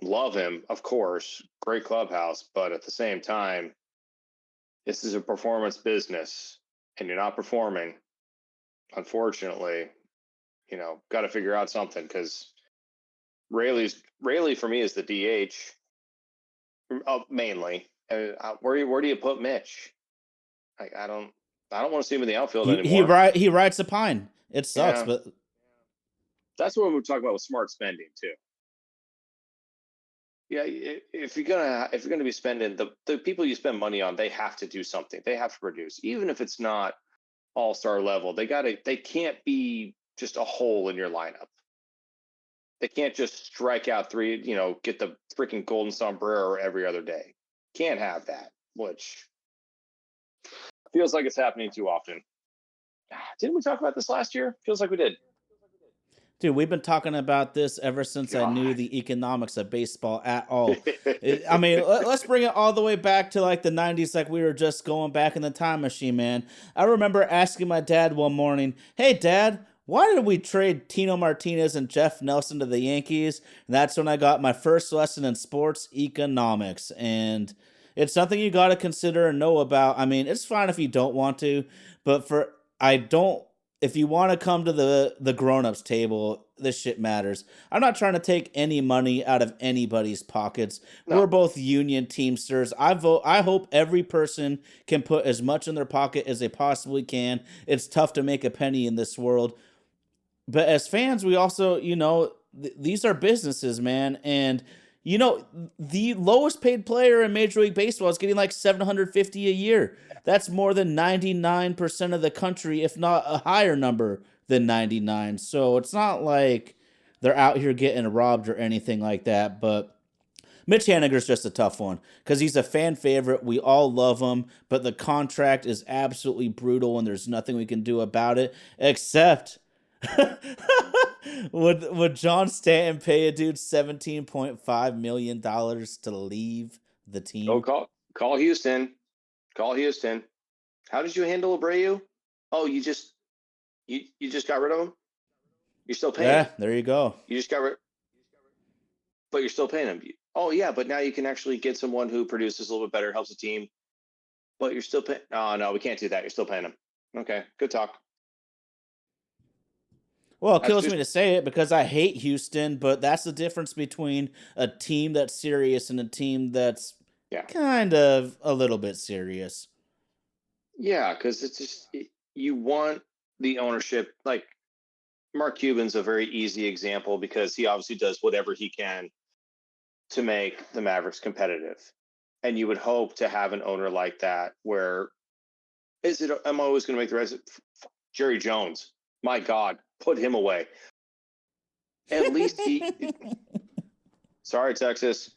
Love him, of course. Great clubhouse, but at the same time, this is a performance business and you're not performing. Unfortunately, got to figure out something because Rayleigh for me is the DH mainly. Where do you put Mitch? I don't want to see him in the outfield anymore. he rides the pine. It sucks, Yeah, but that's what we talk about with smart spending too. Yeah, if you're gonna be spending the people you spend money on, they have to do something. They have to produce, even if it's not all-star level. They can't be just a hole in your lineup. They can't just strike out three, get the freaking golden sombrero every other day. Can't have that, which feels like it's happening too often. Didn't we talk about this last year? Feels like we did. dude, we've been talking about this ever since I knew God. the economics of baseball at all. I mean, let's bring it all the way back to like the 90s, like we were just going back in the time machine, man. I remember asking my dad one morning, "Hey, Dad, why did we trade Tino Martinez and Jeff Nelson to the Yankees?" And that's when I got my first lesson in sports economics. And it's something you got to consider and know about. I mean, it's fine if you don't want to, but I don't if you want to come to the grown-ups table, this shit matters. I'm not trying to take any money out of anybody's pockets. We're No, both union teamsters. I hope every person can put as much in their pocket as they possibly can. It's tough to make a penny in this world, but as fans, we also, these are businesses, man. And, the lowest paid player in Major League Baseball is getting like 750 a year. That's more than 99% of the country, if not a higher number than 99. So it's not like they're out here getting robbed or anything like that. But Mitch Haniger's just a tough one because he's a fan favorite. We all love him, but the contract is absolutely brutal and there's nothing we can do about it except would John Stanton pay a dude $17.5 million to leave the go team? call Houston. Call Houston. How did you handle Abreu? Oh, you just got rid of him. You're still paying Yeah, him. there you go. You just got rid, but you're still paying him. Oh yeah, but now you can actually get someone who produces a little bit better, helps the team. But you're still paying. Oh no, we can't do that. You're still paying him. Okay, good talk. Well, it That's kills just me to say it because I hate Houston, but that's the difference between a team that's serious and a team that's yeah, kind of a little bit serious. yeah, because you want the ownership. Like Mark Cuban's a very easy example because he obviously does whatever he can to make the Mavericks competitive. And you would hope to have an owner like that where I'm always going to make the rest. Jerry Jones, my God, put him away. At least sorry, Texas.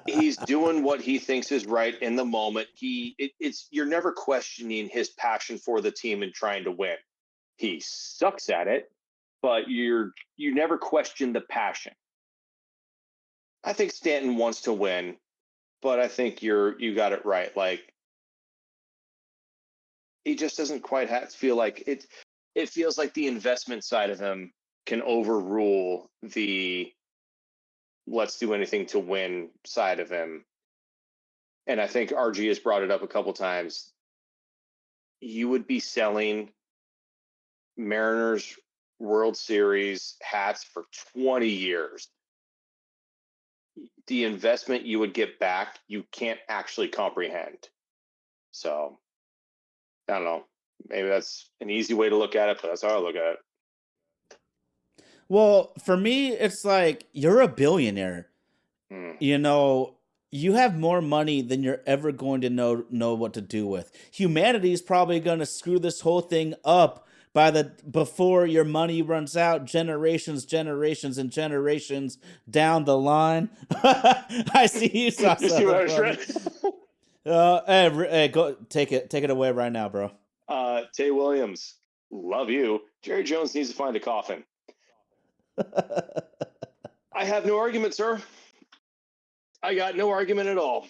He's doing what he thinks is right in the moment. You're never questioning his passion for the team and trying to win. He sucks at it, but you never question the passion. I think Stanton wants to win, but I think you got it right. Like, he just doesn't quite feel like it. It feels like the investment side of him can overrule the let's do anything to win side of him. And I think RG has brought it up a couple times. You would be selling Mariners World Series hats for 20 years. The investment you would get back, you can't actually comprehend. So, I don't know. Maybe that's an easy way to look at it, but that's how I look at it. Well, for me, it's like you're a billionaire. You know, you have more money than you're ever going to know what to do with. Humanity is probably going to screw this whole thing up before your money runs out, generations and generations down the line. I see you saw You see what I was something trying? funny. Hey, go take it away right now, bro. Tay Williams, love you. Jerry Jones needs to find a coffin. I have no argument, sir. I got no argument at all.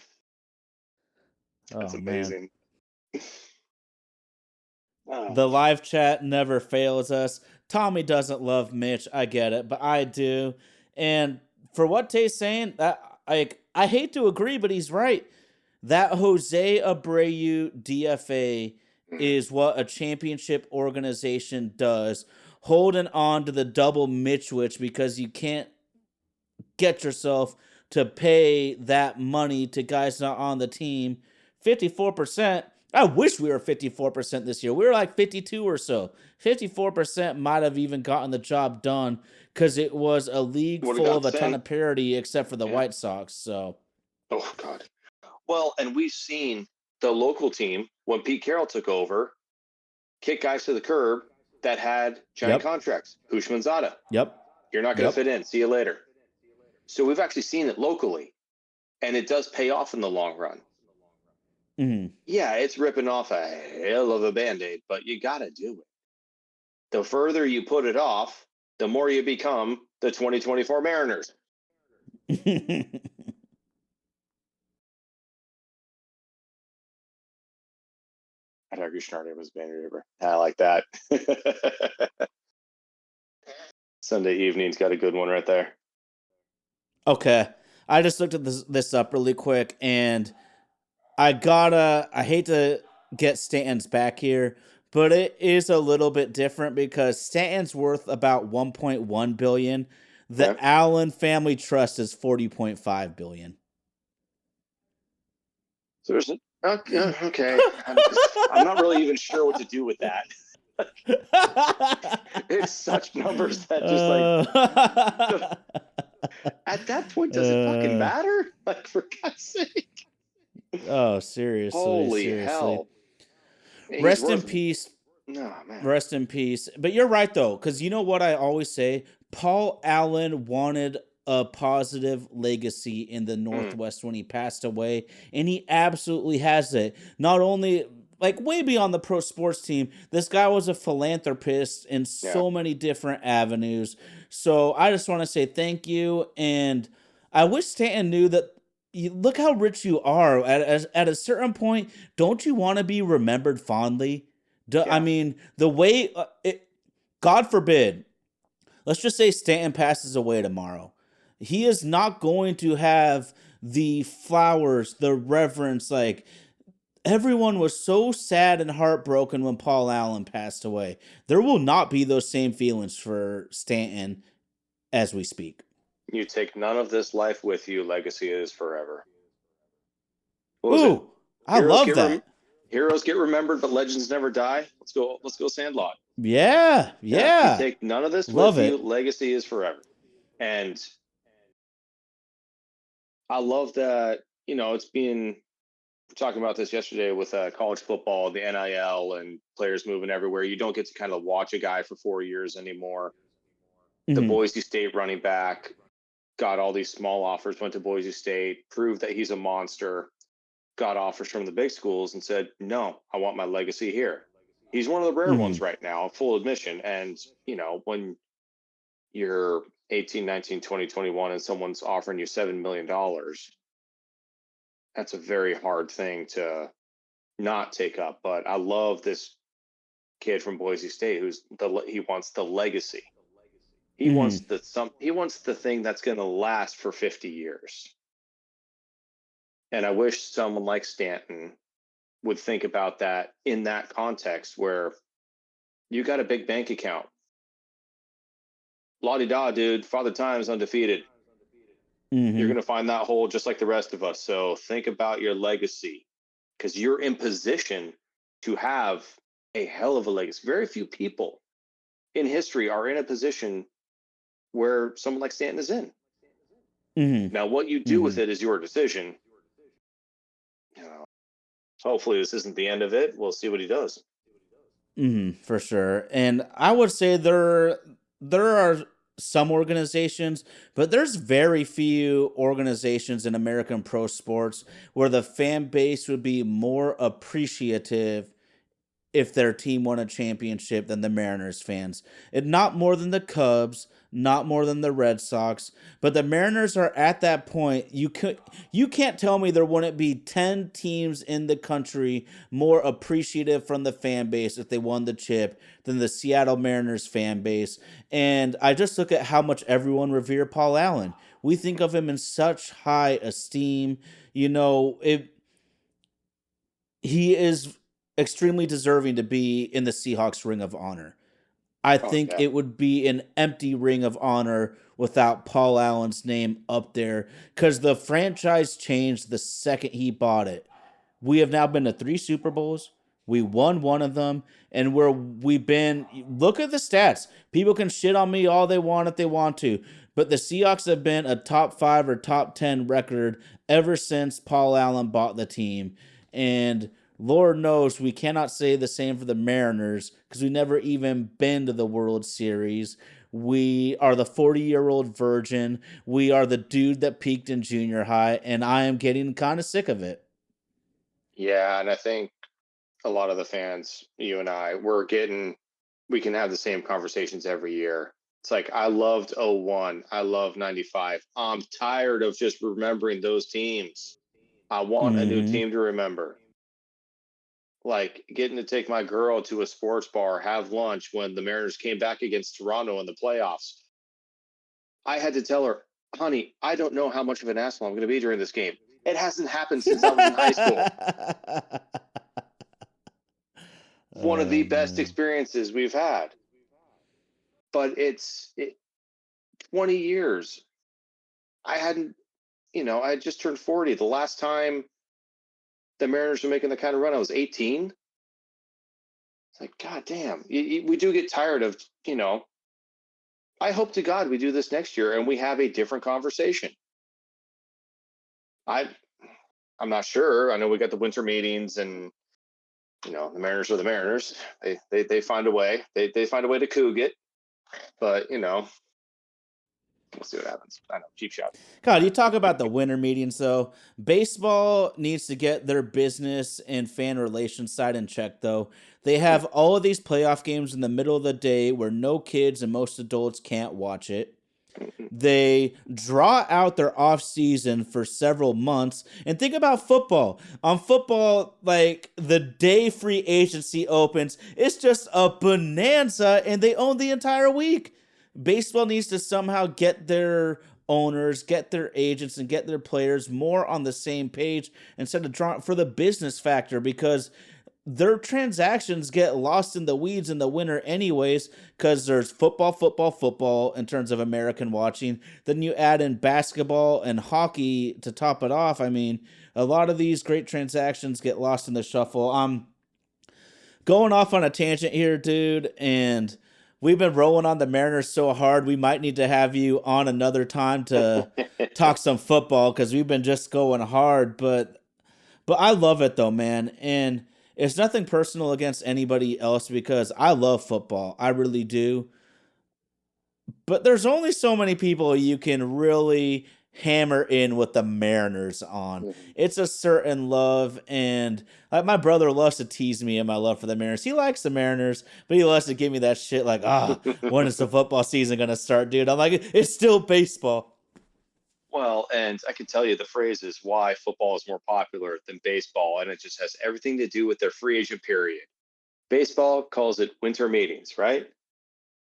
That's amazing. The live chat never fails us. Tommy doesn't love Mitch. I get it, but I do. And for what Tay's saying, I hate to agree, but he's right. That Jose Abreu DFA is what a championship organization does, holding on to the double Mitchwich because you can't get yourself to pay that money to guys not on the team. 54%. I wish we were 54% this year. We were like 52 or so. 54% might have even gotten the job done because it was a league full of a ton of parity except for the White Sox. So, oh God. Well, and we've seen the local team when Pete Carroll took over kick guys to the curb that had giant contracts. Hushmanzada. Yep. You're not going to fit in. See you later. So we've actually seen it locally, and it does pay off in the long run. Mm-hmm. Yeah, it's ripping off a hell of a Band-Aid, but you got to do it. The further you put it off, the more you become the 2024 Mariners. I thought Gushnardi was Band-Aid River. I like that. Sunday evening's got a good one right there. Okay. I just looked at this up really quick, and I hate to get Stanton's back here, but it is a little bit different because Stanton's worth about $1.1 billion. The Allen Family Trust is $40.5 billion. So there's okay. I'm not really even sure what to do with that. It's such numbers that just like at that point, does it fucking matter? Like, for God's sake. Oh, seriously. Holy hell. Rest in peace. No, man. Rest in peace. But you're right, though, because you know what I always say? Paul Allen wanted a positive legacy in the Northwest when he passed away, and he absolutely has it. Not only, like, way beyond the pro sports team, this guy was a philanthropist in so many different avenues. So I just want to say thank you, and I wish Stanton knew that. Look how rich you are. At a certain point, don't you want to be remembered fondly? I mean, the way, God forbid, let's just say Stanton passes away tomorrow. He is not going to have the flowers, the reverence. Like, everyone was so sad and heartbroken when Paul Allen passed away. There will not be those same feelings for Stanton as we speak. You take none of this life with you. Legacy is forever. Ooh, I love that. Heroes get remembered, but legends never die. Let's go Sandlot. Yeah. You take none of this with you. Legacy is forever. And I love that, it's being talking about this yesterday with college football, the NIL, and players moving everywhere. You don't get to kind of watch a guy for 4 years anymore. The Mm-hmm. Boise State running back got all these small offers, went to Boise State, proved that he's a monster, got offers from the big schools and said, no, I want my legacy here. He's one of the rare Mm-hmm. ones right now, full admission. And, when you're 18, 19, 20, 21 and someone's offering you $7 million, that's a very hard thing to not take up. But I love this kid from Boise State he wants the legacy. Mm-hmm. He wants the thing that's going to last for 50 years. And I wish someone like Stanton would think about that in that context where you got a big bank account. La-di-da, dude. Father Time's undefeated. You're Mm-hmm. going to find that hole just like the rest of us. So think about your legacy because you're in position to have a hell of a legacy. Very few people in history are in a position where someone like Stanton is in. Mm-hmm. Now, what you do Mm-hmm. with it is your decision. Hopefully, this isn't the end of it. We'll see what he does. Mm-hmm, for sure. And I would say there are some organizations, but there's very few organizations in American pro sports where the fan base would be more appreciative if their team won a championship than the Mariners fans. And not more than the Cubs, not more than the Red Sox, but the Mariners are at that point. You can't tell me there wouldn't be 10 teams in the country more appreciative from the fan base if they won the chip than the Seattle Mariners fan base. And I just look at how much everyone revere Paul Allen. We think of him in such high esteem. He is extremely deserving to be in the Seahawks Ring of Honor. I Oh, think yeah. it would be an empty Ring of Honor without Paul Allen's name up there because the franchise changed the second he bought it. We have now been to 3 Super Bowls. We won one of them, and we've been. Look at the stats. People can shit on me all they want if they want to, but the Seahawks have been a top 5 or top 10 record ever since Paul Allen bought the team, and Lord knows we cannot say the same for the Mariners because we never even been to the World Series. We are the 40-year-old virgin. We are the dude that peaked in junior high, and I am getting kind of sick of it. Yeah. And I think a lot of the fans, you and I, we can have the same conversations every year. It's like, I loved '01. I love 95. I'm tired of just remembering those teams. I want a new Mm-hmm. team to remember. Like getting to take my girl to a sports bar, have lunch when the Mariners came back against Toronto in the playoffs. I had to tell her, honey, I don't know how much of an asshole I'm going to be during this game. It hasn't happened since I was in high school. One of the Oh best man. experiences we've had. But 20 years. I hadn't, I had just turned 40. The last time the Mariners were making the kind of run, I was 18. It's like, God damn. We do get tired of, I hope to God we do this next year and we have a different conversation. I I'm not sure. I know we got the winter meetings and the Mariners are the Mariners. They find a way. They find a way to coog it. But we'll see what happens. I know, cheap shot. God, you talk about the winter meetings though. Baseball needs to get their business and fan relations side in check though. They have all of these playoff games in the middle of the day where no kids and most adults can't watch it. They draw out their off season for several months. And think about football. On football, like the day free agency opens, it's just a bonanza and they own the entire week. Baseball needs to somehow get their owners, get their agents, and get their players more on the same page instead of drawing for the business factor because their transactions get lost in the weeds in the winter anyways because there's football, football, football in terms of American watching. Then you add in basketball and hockey to top it off. I mean, a lot of these great transactions get lost in the shuffle. Going off on a tangent here, dude, and we've been rolling on the Mariners so hard. We might need to have you on another time to talk some football because we've been just going hard. But I love it though, man. And it's nothing personal against anybody else because I love football. I really do. But there's only so many people you can really hammer in with the Mariners on. Mhm. It's a certain love, and like my brother loves to tease me and my love for the Mariners. He likes the Mariners, but he loves to give me that shit like, when is the football season gonna start, dude? I'm like, it's still baseball. Well, and I can tell you the phrase is why football is more popular than baseball, and it just has everything to do with their free agent period. Baseball calls it winter meetings, right?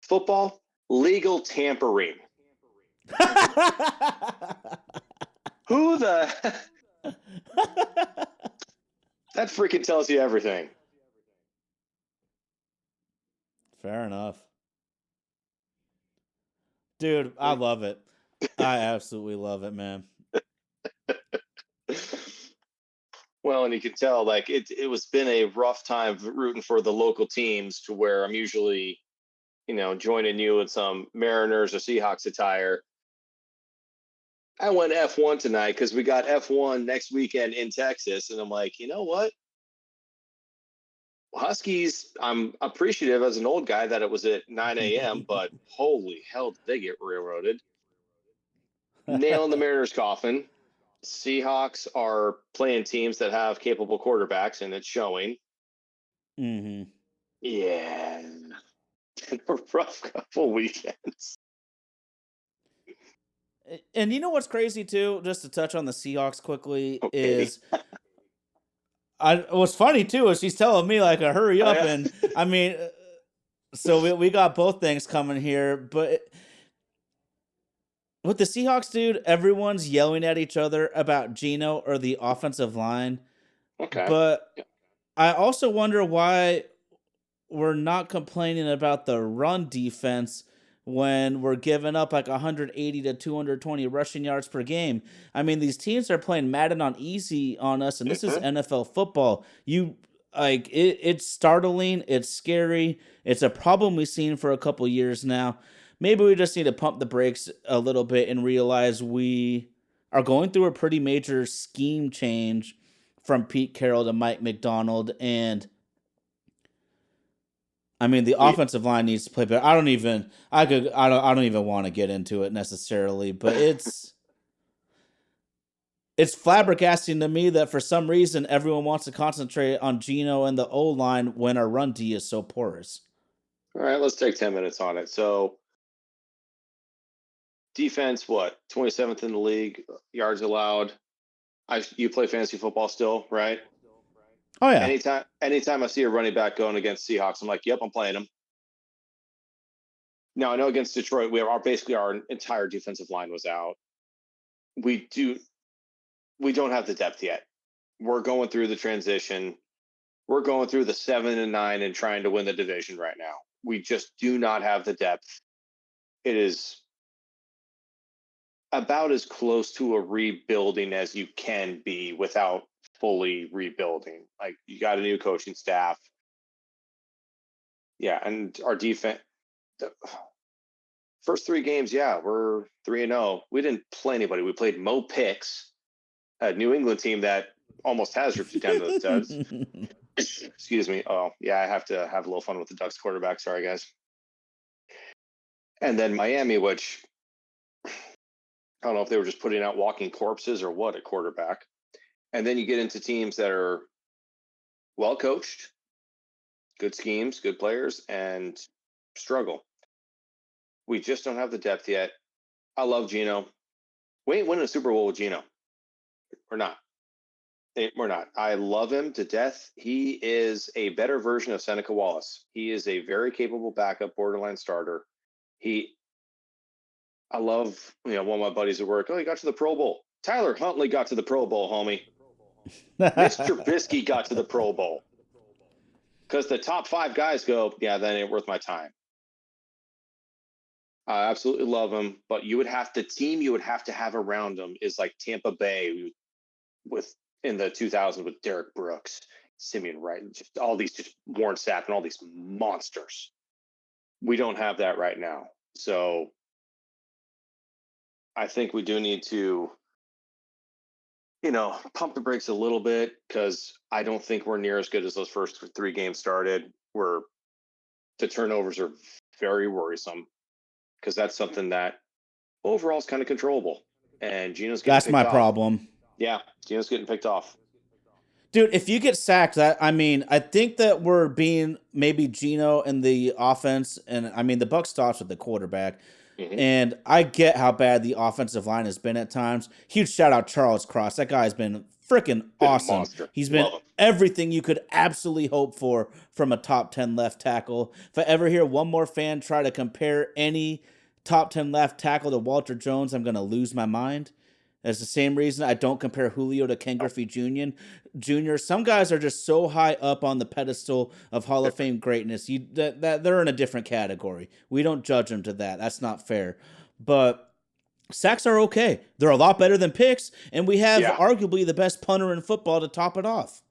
Football, legal tampering. Who the that freaking tells you everything. Fair enough. Dude, I Like, love it. I absolutely love it, man. well, and you can tell like it was been a rough time rooting for the local teams to where I'm usually, joining you in some Mariners or Seahawks attire. I went F1 tonight because we got F1 next weekend in Texas, and I'm like, you know what? Huskies, I'm appreciative as an old guy that it was at 9 a.m., but holy hell, did they get railroaded? Nail in the Mariners' coffin. Seahawks are playing teams that have capable quarterbacks, and it's showing. hmm Yeah, a rough couple weekends. And you know what's crazy too? Just to touch on the Seahawks quickly Okay. is what's funny too is she's telling me like a hurry Oh, up, yeah. and I mean, so we got both things coming here, but with the Seahawks, dude, everyone's yelling at each other about Geno or the offensive line, Okay. but I also wonder why we're not complaining about the run defense when we're giving up like 180 to 220 rushing yards per game. I mean, these teams are playing Madden on easy on us, and this is Mm-hmm. NFL football. You like it's startling, it's scary, it's a problem we've seen for a couple years now. Maybe we just need to pump the brakes a little bit and realize we are going through a pretty major scheme change from Pete Carroll to Mike McDonald. And I mean, the Yeah. offensive line needs to play better. I don't even want to get into it necessarily, but it's flabbergasting to me that for some reason everyone wants to concentrate on Geno and the O line when our run D is so porous. All right, let's take 10 minutes on it. So, defense, what? 27th in the league, yards allowed. You play fantasy football still, right? Oh yeah. Anytime I see a running back going against Seahawks, I'm like, yep, I'm playing him. Now I know against Detroit, basically our entire defensive line was out. We do we don't have the depth yet. We're going through the transition. We're going through the 7 and 9 and trying to win the division right now. We just do not have the depth. It is about as close to a rebuilding as you can be without fully rebuilding. Like you got a new coaching staff. Yeah, and our defense the first 3 games, yeah, we're 3-0. We didn't play anybody. We played Mo Picks, a New England team that almost has drifted down to the studs. Excuse me. Oh, yeah, I have to have a little fun with the Ducks quarterback. Sorry, guys. And then Miami, which I don't know if they were just putting out walking corpses or what at quarterback. And then you get into teams that are well coached, good schemes, good players, and struggle. We just don't have the depth yet. I love Geno. We ain't winning a Super Bowl with Geno. We're not. We're not. I love him to death. He is a better version of Seneca Wallace. He is a very capable backup, borderline starter. He, I love, one of my buddies at work. Oh, he got to the Pro Bowl. Tyler Huntley got to the Pro Bowl, homie. Mitch Trubisky got to the Pro Bowl because the top 5 guys go, yeah, that ain't worth my time. I absolutely love him, but you would have to have around him is like Tampa Bay with in the 2000s with Derek Brooks, Simeon Wright, just all these just Warren Sapp and all these monsters. We don't have that right now. So I think we do need to, pump the brakes a little bit because I don't think we're near as good as those first 3 games started. Where the turnovers are very worrisome because that's something that overall is kind of controllable. And Gino's getting That's picked my off. problem. Yeah, Gino's getting picked off. Dude, if you get sacked, I think that we're being maybe Gino in the offense, and I mean the buck stops with the quarterback. Hmm. And I get how bad the offensive line has been at times. Huge shout out Charles Cross. That guy's been freaking Been a awesome. monster. He's been Love him. everything you could absolutely hope for from a top 10 left tackle. If I ever hear one more fan try to compare any top 10 left tackle to Walter Jones, I'm going to lose my mind. That's the same reason I don't compare Julio to Ken Oh, Griffey Jr. Some guys are just so high up on the pedestal of Hall of different. Fame greatness. That they're in a different category. We don't judge them to that. That's not fair. But sacks are okay. They're a lot better than picks, and we have Yeah. arguably the best punter in football to top it off.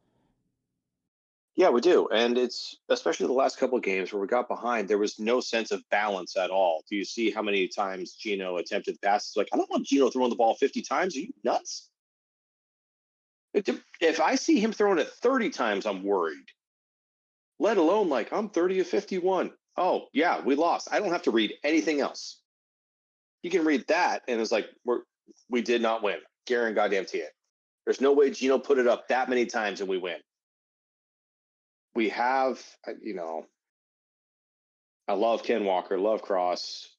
Yeah, we do. And it's especially the last couple of games where we got behind, there was no sense of balance at all. Do you see how many times Gino attempted passes? Like, I don't want Gino throwing the ball 50 times. Are you nuts? If I see him throwing it 30 times, I'm worried. Let alone, like, I'm 30 of 51. Oh, yeah, we lost. I don't have to read anything else. You can read that, and it's like, we did not win. Garen goddamn it. There's no way Gino put it up that many times and we win. We have, I love Ken Walker, love Cross.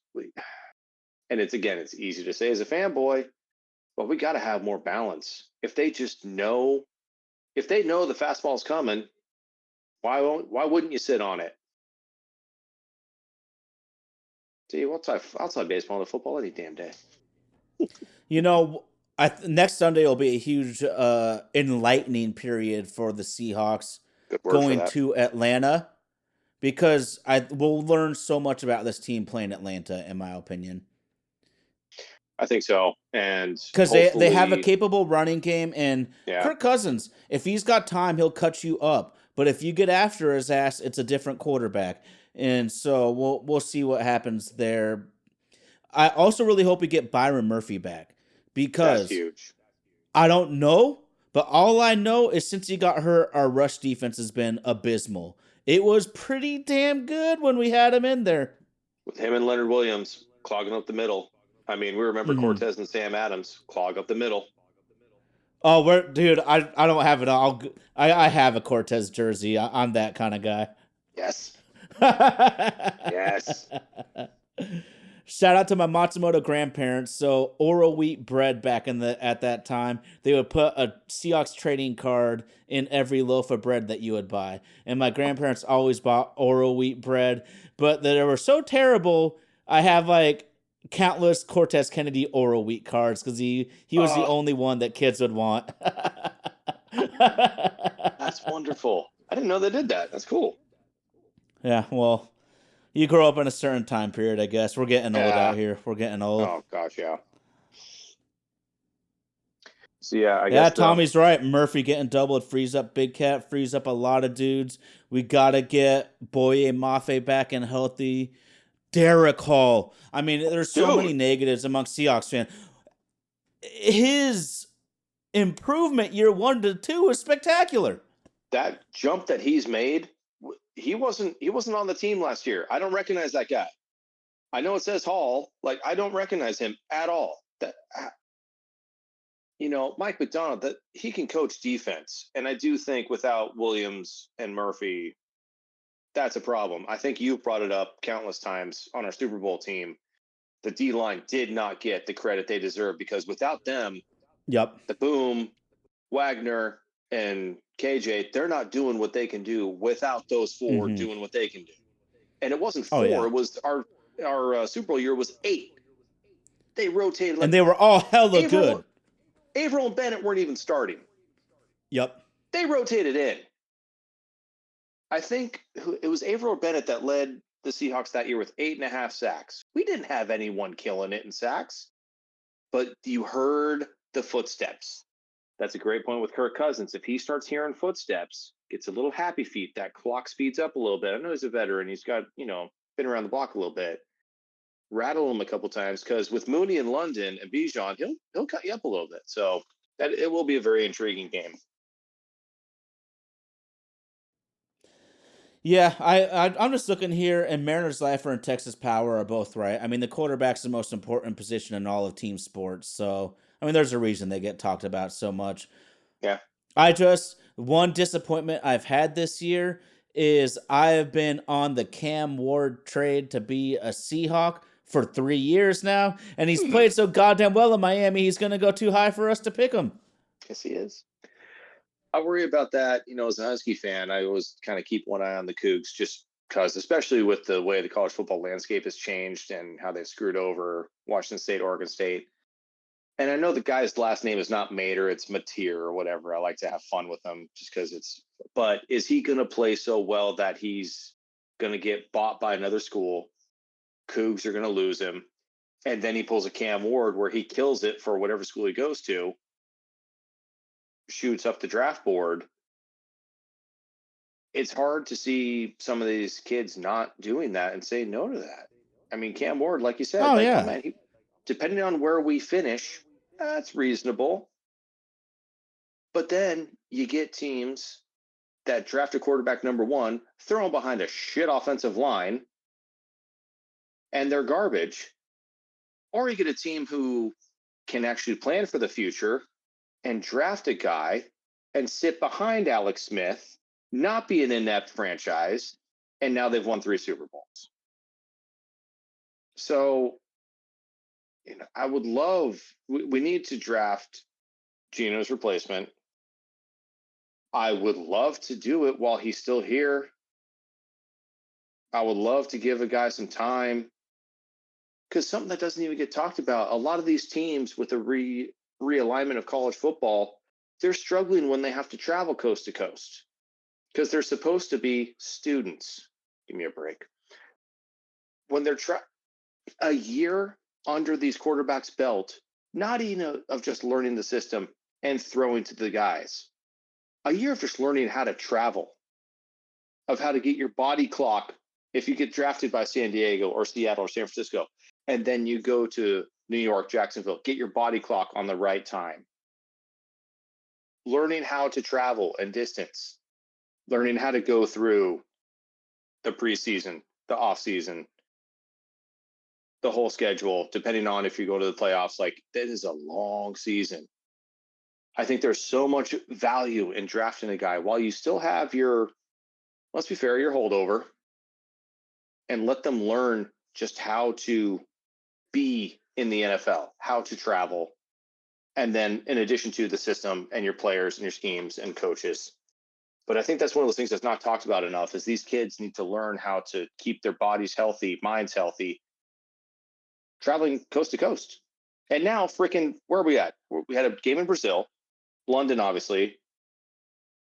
And it's easy to say as a fanboy, but we got to have more balance. If they know the fastball's coming, why wouldn't you sit on it? See, outside baseball and football any damn day. You know, next Sunday will be a huge enlightening period for the Seahawks Good word for going that. to Atlanta because I will learn so much about this team playing Atlanta, in my opinion. I think so. And Because they have a hopefully, capable running game, and yeah, Kirk Cousins, if he's got time, he'll cut you up. But if you get after his ass, it's a different quarterback. And so we'll see what happens there. I also really hope we get Byron Murphy back that's because huge. I don't know, but all I know is since he got hurt, our rush defense has been abysmal. It was pretty damn good when we had him in there. With him and Leonard Williams clogging up the middle. I mean, we remember Mm-hmm. Cortez and Sam Adams clog up the middle. Oh, dude, I don't have it all. I have a Cortez jersey. I'm that kind of guy. Yes. Yes. Shout out to my Matsumoto grandparents. So Oro wheat bread back at that time, they would put a Seahawks trading card in every loaf of bread that you would buy, and my grandparents always bought Oro wheat bread, but they were so terrible. I have like countless Cortez Kennedy Oro wheat cards because he was the Oh, only one that kids would want. that's wonderful. I didn't know they did that. That's cool. Yeah, well, you grow up in a certain time period, I guess. We're getting old Yeah. out here. We're getting old. Oh gosh, yeah. So yeah, I Yeah, guess Tommy's right. Murphy getting doubled frees up Big Cat, frees up a lot of dudes. We gotta get Boye Mafe back and healthy. Derek Hall. I mean, there's so many dude, negatives amongst Seahawks fans. His improvement year 1 to 2 is spectacular. that jump that he's made, he wasn't on the team last year. I don't recognize that guy. I know it says Hall, like I don't recognize him at all. Mike McDonald, that he can coach defense, and I do think without Williams and Murphy, that's a problem. I think you've brought it up countless times on our Super Bowl team. The D line did not get the credit they deserve because without them, Yep. the Boom, Wagner, and KJ, they're not doing what they can do without those four Mm-hmm. doing what they can do. And it wasn't Oh four; yeah. it was our Super Bowl year was 8. They rotated And like they were all hella Averill, good. Averill and Bennett weren't even starting. Yep. They rotated in. I think it was Averill Bennett that led the Seahawks that year with 8.5 sacks. We didn't have anyone killing it in sacks, but you heard the footsteps. That's a great point with Kirk Cousins. If he starts hearing footsteps, gets a little happy feet, that clock speeds up a little bit. I know he's a veteran. He's got, been around the block a little bit, rattle him a couple times, because with Mooney in London and Bijan, he'll cut you up a little bit. So that it will be a very intriguing game. Yeah, I'm just looking here, and Mariners Lifer and Texas Power are both right. I mean, the quarterback's the most important position in all of team sports, so I mean, there's a reason they get talked about so much. Yeah. One disappointment I've had this year is I have been on the Cam Ward trade to be a Seahawk for 3 years now, and he's played so goddamn well in Miami. He's going to go too high for us to pick him. Yes, he is. I worry about that. As a Husky fan, I always kind of keep one eye on the Cougs, just because, especially with the way the college football landscape has changed and how they've screwed over Washington State, Oregon State. And I know the guy's last name is not Mater, it's Mateer or whatever. I like to have fun with him just because but is he going to play so well that he's going to get bought by another school? Cougs are going to lose him. And then he pulls a Cam Ward where he kills it for whatever school he goes to, shoots up the draft board. It's hard to see some of these kids not doing that and say no to that. I mean, Cam Ward, like you said, Oh, oh yeah. man, depending on where we finish, that's reasonable. But then you get teams that draft a quarterback number one, throw him behind a shit offensive line, and they're garbage. Or you get a team who can actually plan for the future and draft a guy and sit behind Alex Smith, not be an inept franchise, and now they've won 3 Super Bowls. So, I would love, we need to draft Gino's replacement. I would love to do it while he's still here. I would love to give a guy some time, because something that doesn't even get talked about, a lot of these teams with the realignment of college football, they're struggling when they have to travel coast to coast because they're supposed to be students. Give me a break. When they're a year under these quarterbacks' belt, not even of just learning the system and throwing to the guys, a year of just learning how to travel, of how to get your body clock if you get drafted by San Diego or Seattle or San Francisco, and then you go to New York, Jacksonville, get your body clock on the right time. Learning how to travel and distance, learning how to go through the preseason, the off season, the whole schedule, depending on if you go to the playoffs. Like, that is a long season. I think there's so much value in drafting a guy while you still have your, let's be fair, your holdover, and let them learn just how to be in the NFL, how to travel. And then in addition to the system and your players and your schemes and coaches. But I think that's one of those things that's not talked about enough, is these kids need to learn how to keep their bodies healthy, minds healthy, traveling coast to coast. And now freaking, where are we at? We had a game in Brazil, London, obviously.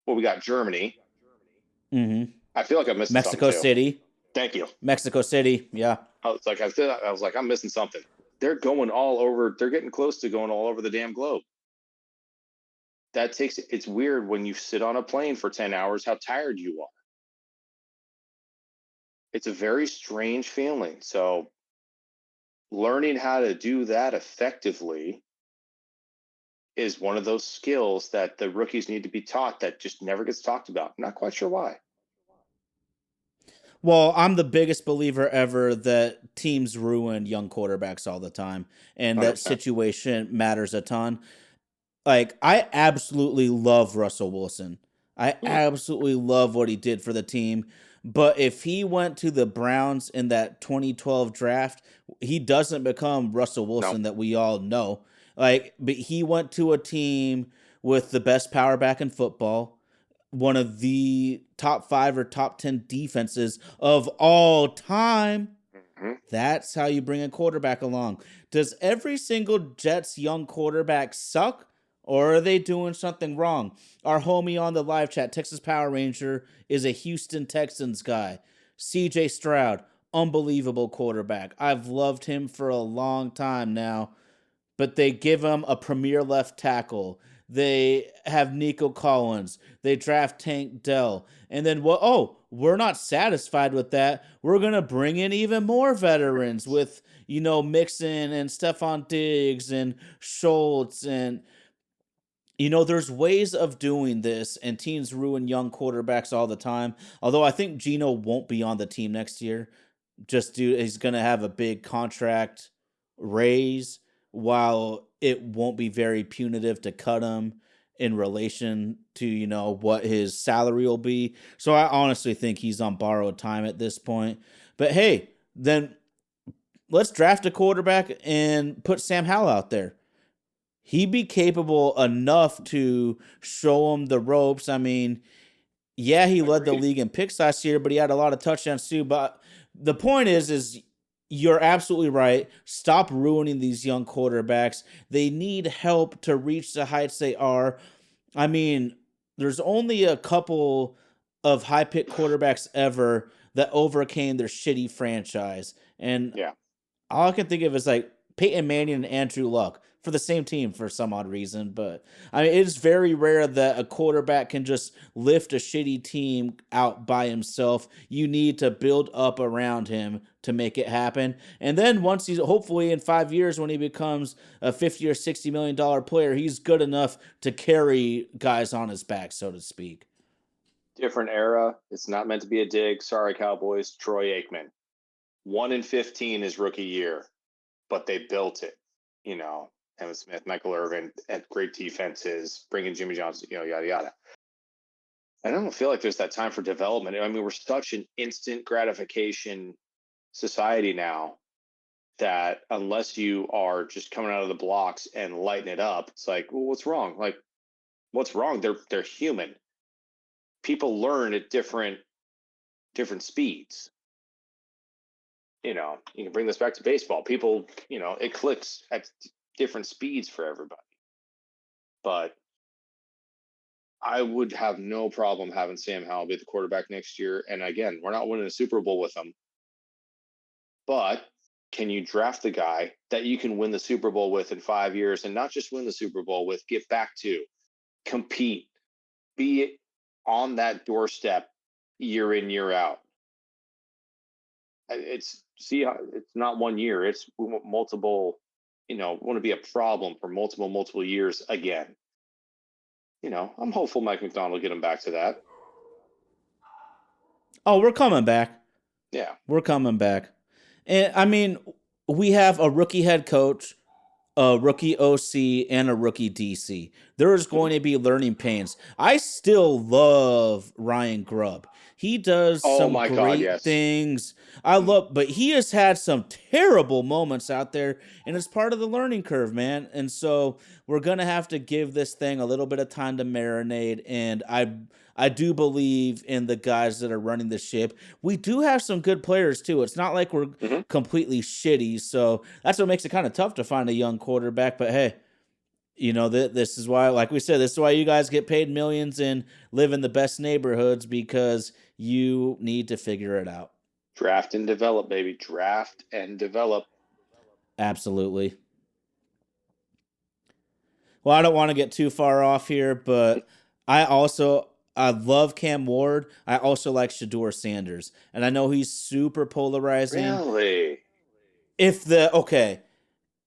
Well, we got Germany. Mm-hmm. I feel like I'm missing Mexico something too. City. Thank you. Mexico City, yeah. I was like, I'm missing something. They're going all over. They're getting close to going all over the damn globe. It's weird when you sit on a plane for 10 hours, how tired you are. It's a very strange feeling. So learning how to do that effectively is one of those skills that the rookies need to be taught that just never gets talked about. I'm not quite sure why. Well, I'm the biggest believer ever that teams ruin young quarterbacks all the time, and that 100%. situation matters a ton. Like, I absolutely love Russell Wilson. I absolutely love what he did for the team. But if he went to the Browns in that 2012 draft, he doesn't become Russell No. Wilson that we all know. Like, but he went to a team with the best power back in football, one of the top 5 or top 10 defenses of all time. Mm-hmm. That's how you bring a quarterback along. Does every single Jets young quarterback suck? Or are they doing something wrong? Our homie on the live chat, Texas Power Ranger, is a Houston Texans guy. CJ Stroud, unbelievable quarterback. I've loved him for a long time now. But they give him a premier left tackle. They have Nico Collins. They draft Tank Dell. And then what? Oh, we're not satisfied with that. We're going to bring in even more veterans with, Mixon and Stephon Diggs and Schultz. And, there's ways of doing this, and teams ruin young quarterbacks all the time. Although I think Geno won't be on the team next year. He's going to have a big contract raise, while it won't be very punitive to cut him in relation to what his salary will be. So I honestly think he's on borrowed time at this point. But hey, then let's draft a quarterback and put Sam Howell out there. He'd be capable enough to show him the ropes. I mean, yeah, he led the Agreed. league in picks last year, but he had a lot of touchdowns too. But the point is you're absolutely right. Stop ruining these young quarterbacks. They need help to reach the heights they are. I mean, there's only a couple of high pick quarterbacks ever that overcame their shitty franchise. And Yeah. all I can think of is like Peyton Manning and Andrew Luck for the same team for some odd reason. But I mean, it's very rare that a quarterback can just lift a shitty team out by himself. You need to build up around him to make it happen. And then once he's hopefully in 5 years, when he becomes a 50 or $60 million player, he's good enough to carry guys on his back, so to speak. Different era. It's not meant to be a dig. Sorry, Cowboys. Troy Aikman. 1 in 15 his rookie year, but they built it. Emmitt Smith, Michael Irvin had great defenses, bringing Jimmy Johnson, yada yada. I don't feel like there's that time for development. I mean, we're such an instant gratification society now that unless you are just coming out of the blocks and lighting it up, it's like, well, what's wrong? Like, what's wrong? They're human. People learn at different speeds. You can bring this back to baseball. People, it clicks at different speeds for everybody. But I would have no problem having Sam Howell be the quarterback next year. And again, we're not winning a Super Bowl with him. But can you draft the guy that you can win the Super Bowl with in 5 years, and not just win the Super Bowl with, get back to, compete, be on that doorstep year in, year out? It's not 1 year. It's multiple, want to be a problem for multiple years again. I'm hopeful Mike McDonald will get him back to that. Oh, we're coming back. Yeah. We're coming back. And I mean, we have a rookie head coach, a rookie OC, and a rookie DC. There is going to be learning pains. I still love Ryan Grubb. He does Oh some my God, great yes. things. But he has had some terrible moments out there, and it's part of the learning curve, man. And so we're gonna have to give this thing a little bit of time to marinate. And I do believe in the guys that are running the ship. We do have some good players too. It's not like we're Mm-hmm. completely shitty. So that's what makes it kind of tough to find a young quarterback. But hey, this is why, like we said, this is why you guys get paid millions and live in the best neighborhoods, because you need to figure it out. Draft and develop, baby. Draft and develop. Absolutely. Well, I don't want to get too far off here, but I love Cam Ward. I also like Shador Sanders, and I know he's super polarizing. Really? Okay,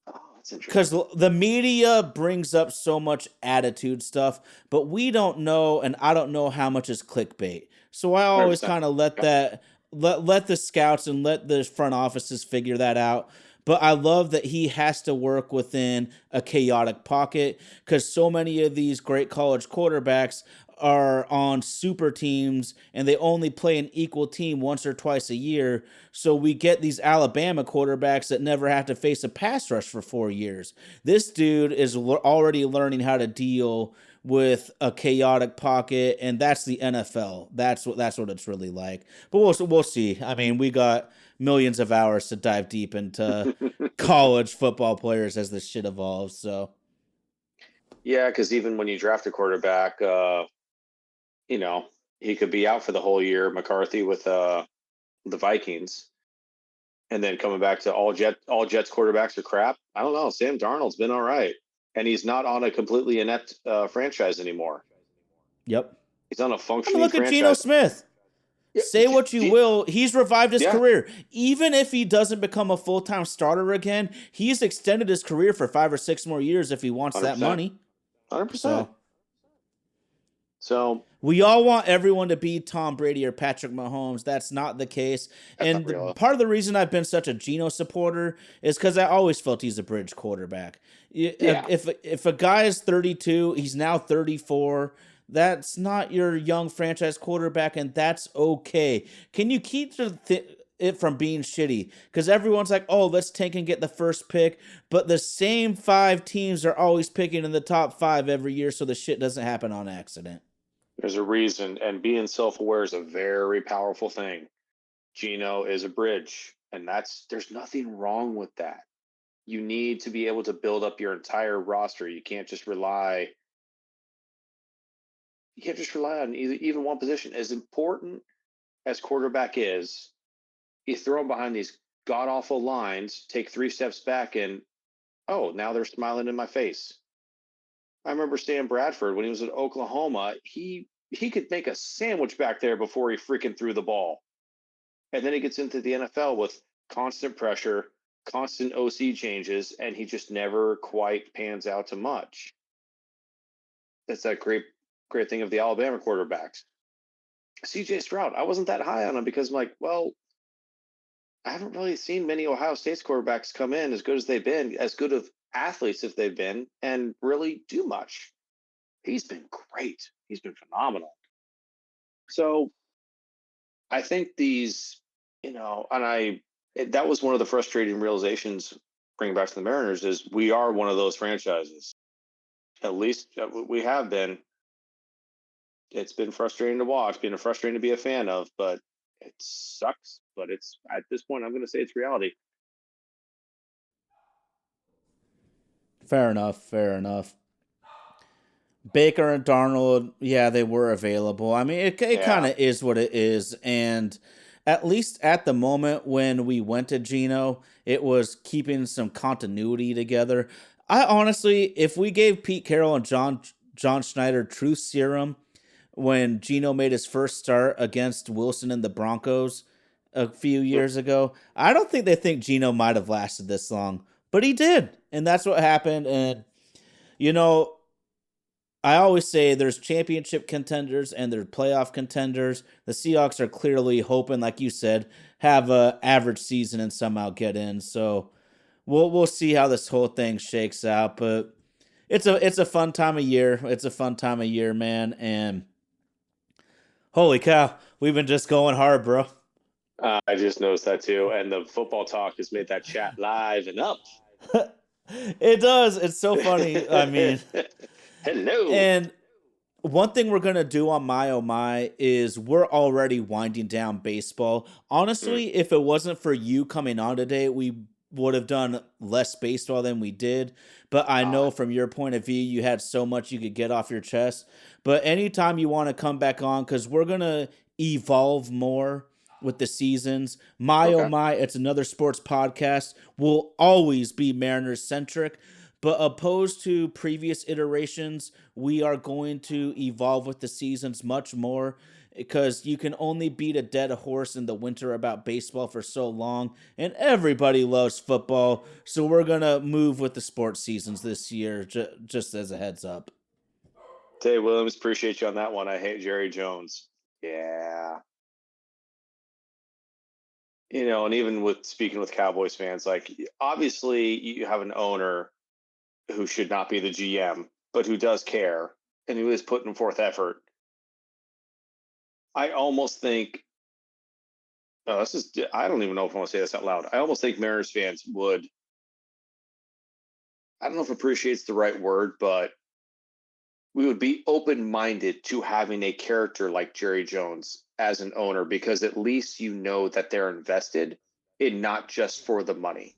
Oh, that's because interesting. the media brings up so much attitude stuff, but we don't know, and I don't know how much is clickbait. So I always 100%. kind of let Yeah. that let the scouts and let the front offices figure that out. But I love that he has to work within a chaotic pocket, because so many of these great college quarterbacks are on super teams and they only play an equal team once or twice a year. So we get these Alabama quarterbacks that never have to face a pass rush for 4 years. This dude is already learning how to deal with a chaotic pocket, and that's the NFL. That's what it's really like. But we'll see. I mean, we got millions of hours to dive deep into college football players as this shit evolves. So Yeah, because even when you draft a quarterback, he could be out for the whole year. McCarthy with the Vikings, and then coming back to all Jets quarterbacks are crap. I don't know. Sam Darnold's been all right, and he's not on a completely inept franchise anymore. yep. He's on a I mean, functioning look at Geno franchise. Smith. Yeah, Say what you will, he's revived his yeah, career. Even if he doesn't become a full-time starter again, he's extended his career for 5 or 6 more years if he wants that 100%, money. 100%. So So we all want everyone to be Tom Brady or Patrick Mahomes. That's not the case. that's not And real. part of the reason I've been such a Geno supporter is because I always felt he's a bridge quarterback. Yeah, If a guy is 32, he's now 34. That's not your young franchise quarterback, and that's okay. Can you keep it from being shitty? Because everyone's like, oh, let's tank and get the first pick. But the same 5 teams are always picking in the top 5 every year, so the shit doesn't happen on accident. there's a reason, and being self-aware is a very powerful thing. Gino is a bridge, and there's nothing wrong with that. You need to be able to build up your entire roster. You can't just rely. You can't just rely on even one position. As important as quarterback is, you throw them behind these god awful lines, take 3 steps back, and oh, now they're smiling in my face. I remember Sam Bradford when he was at Oklahoma. He could make a sandwich back there before he freaking threw the ball. And then he gets into the NFL with constant pressure, constant OC changes, and he just never quite pans out to much. That's that great thing of the Alabama quarterbacks. CJ Stroud, I wasn't that high on him because I'm like, well, I haven't really seen many Ohio State's quarterbacks come in as good as they've been, as good of athletes as they've been, and really do much. He's been great. He's been phenomenal. So I think that was one of the frustrating realizations bringing back to the Mariners is we are one of those franchises. At least we have been. It's been frustrating to watch, been frustrating to be a fan of, but it sucks. But it's at this point, I'm going to say it's reality. Fair enough. Fair enough. Baker and Darnold, yeah, they were available. I mean, it kind Yeah. of is what it is. And at least at the moment when we went to Geno, it was keeping some continuity together. I honestly, if we gave Pete Carroll and John Schneider truth serum when Geno made his first start against Wilson and the Broncos a few Yep. years ago, I don't think they think Geno might have lasted this long. But he did. And that's what happened. And, you know, I always say there's championship contenders and there's playoff contenders. The Seahawks are clearly hoping, like you said, have a average season and somehow get in. So we'll see how this whole thing shakes out. But it's a fun time of year. It's a fun time of year, man. And holy cow, we've been just going hard, bro. I just noticed that too. And the football talk has made that chat live and up. It does. It's so funny. I mean, Hello. and one thing we're gonna do on my oh my is we're already winding down baseball. Mm. Honestly, if it wasn't for you coming on today, we would have done less baseball than we did. But I Ah, know from your point of view, you had so much you could get off your chest. But anytime you want to come back on, because we're gonna evolve more with the seasons. My oh okay. my, it's another sports podcast. Will always be Mariners centric. But opposed to previous iterations, we are going to evolve with the seasons much more because you can only beat a dead horse in the winter about baseball for so long, and everybody loves football. So we're going to move with the sports seasons this year, just as a heads up. Tay Williams, appreciate you on that one. I hate Jerry Jones. Yeah. And even with speaking with Cowboys fans, like obviously you have an owner who should not be the GM, but who does care and who is putting forth effort. I almost think I don't even know if I want to say this out loud. I almost think Mariners fans would, I don't know if appreciate's the right word, but we would be open minded to having a character like Jerry Jones as an owner because at least you know that they're invested in not just for the money.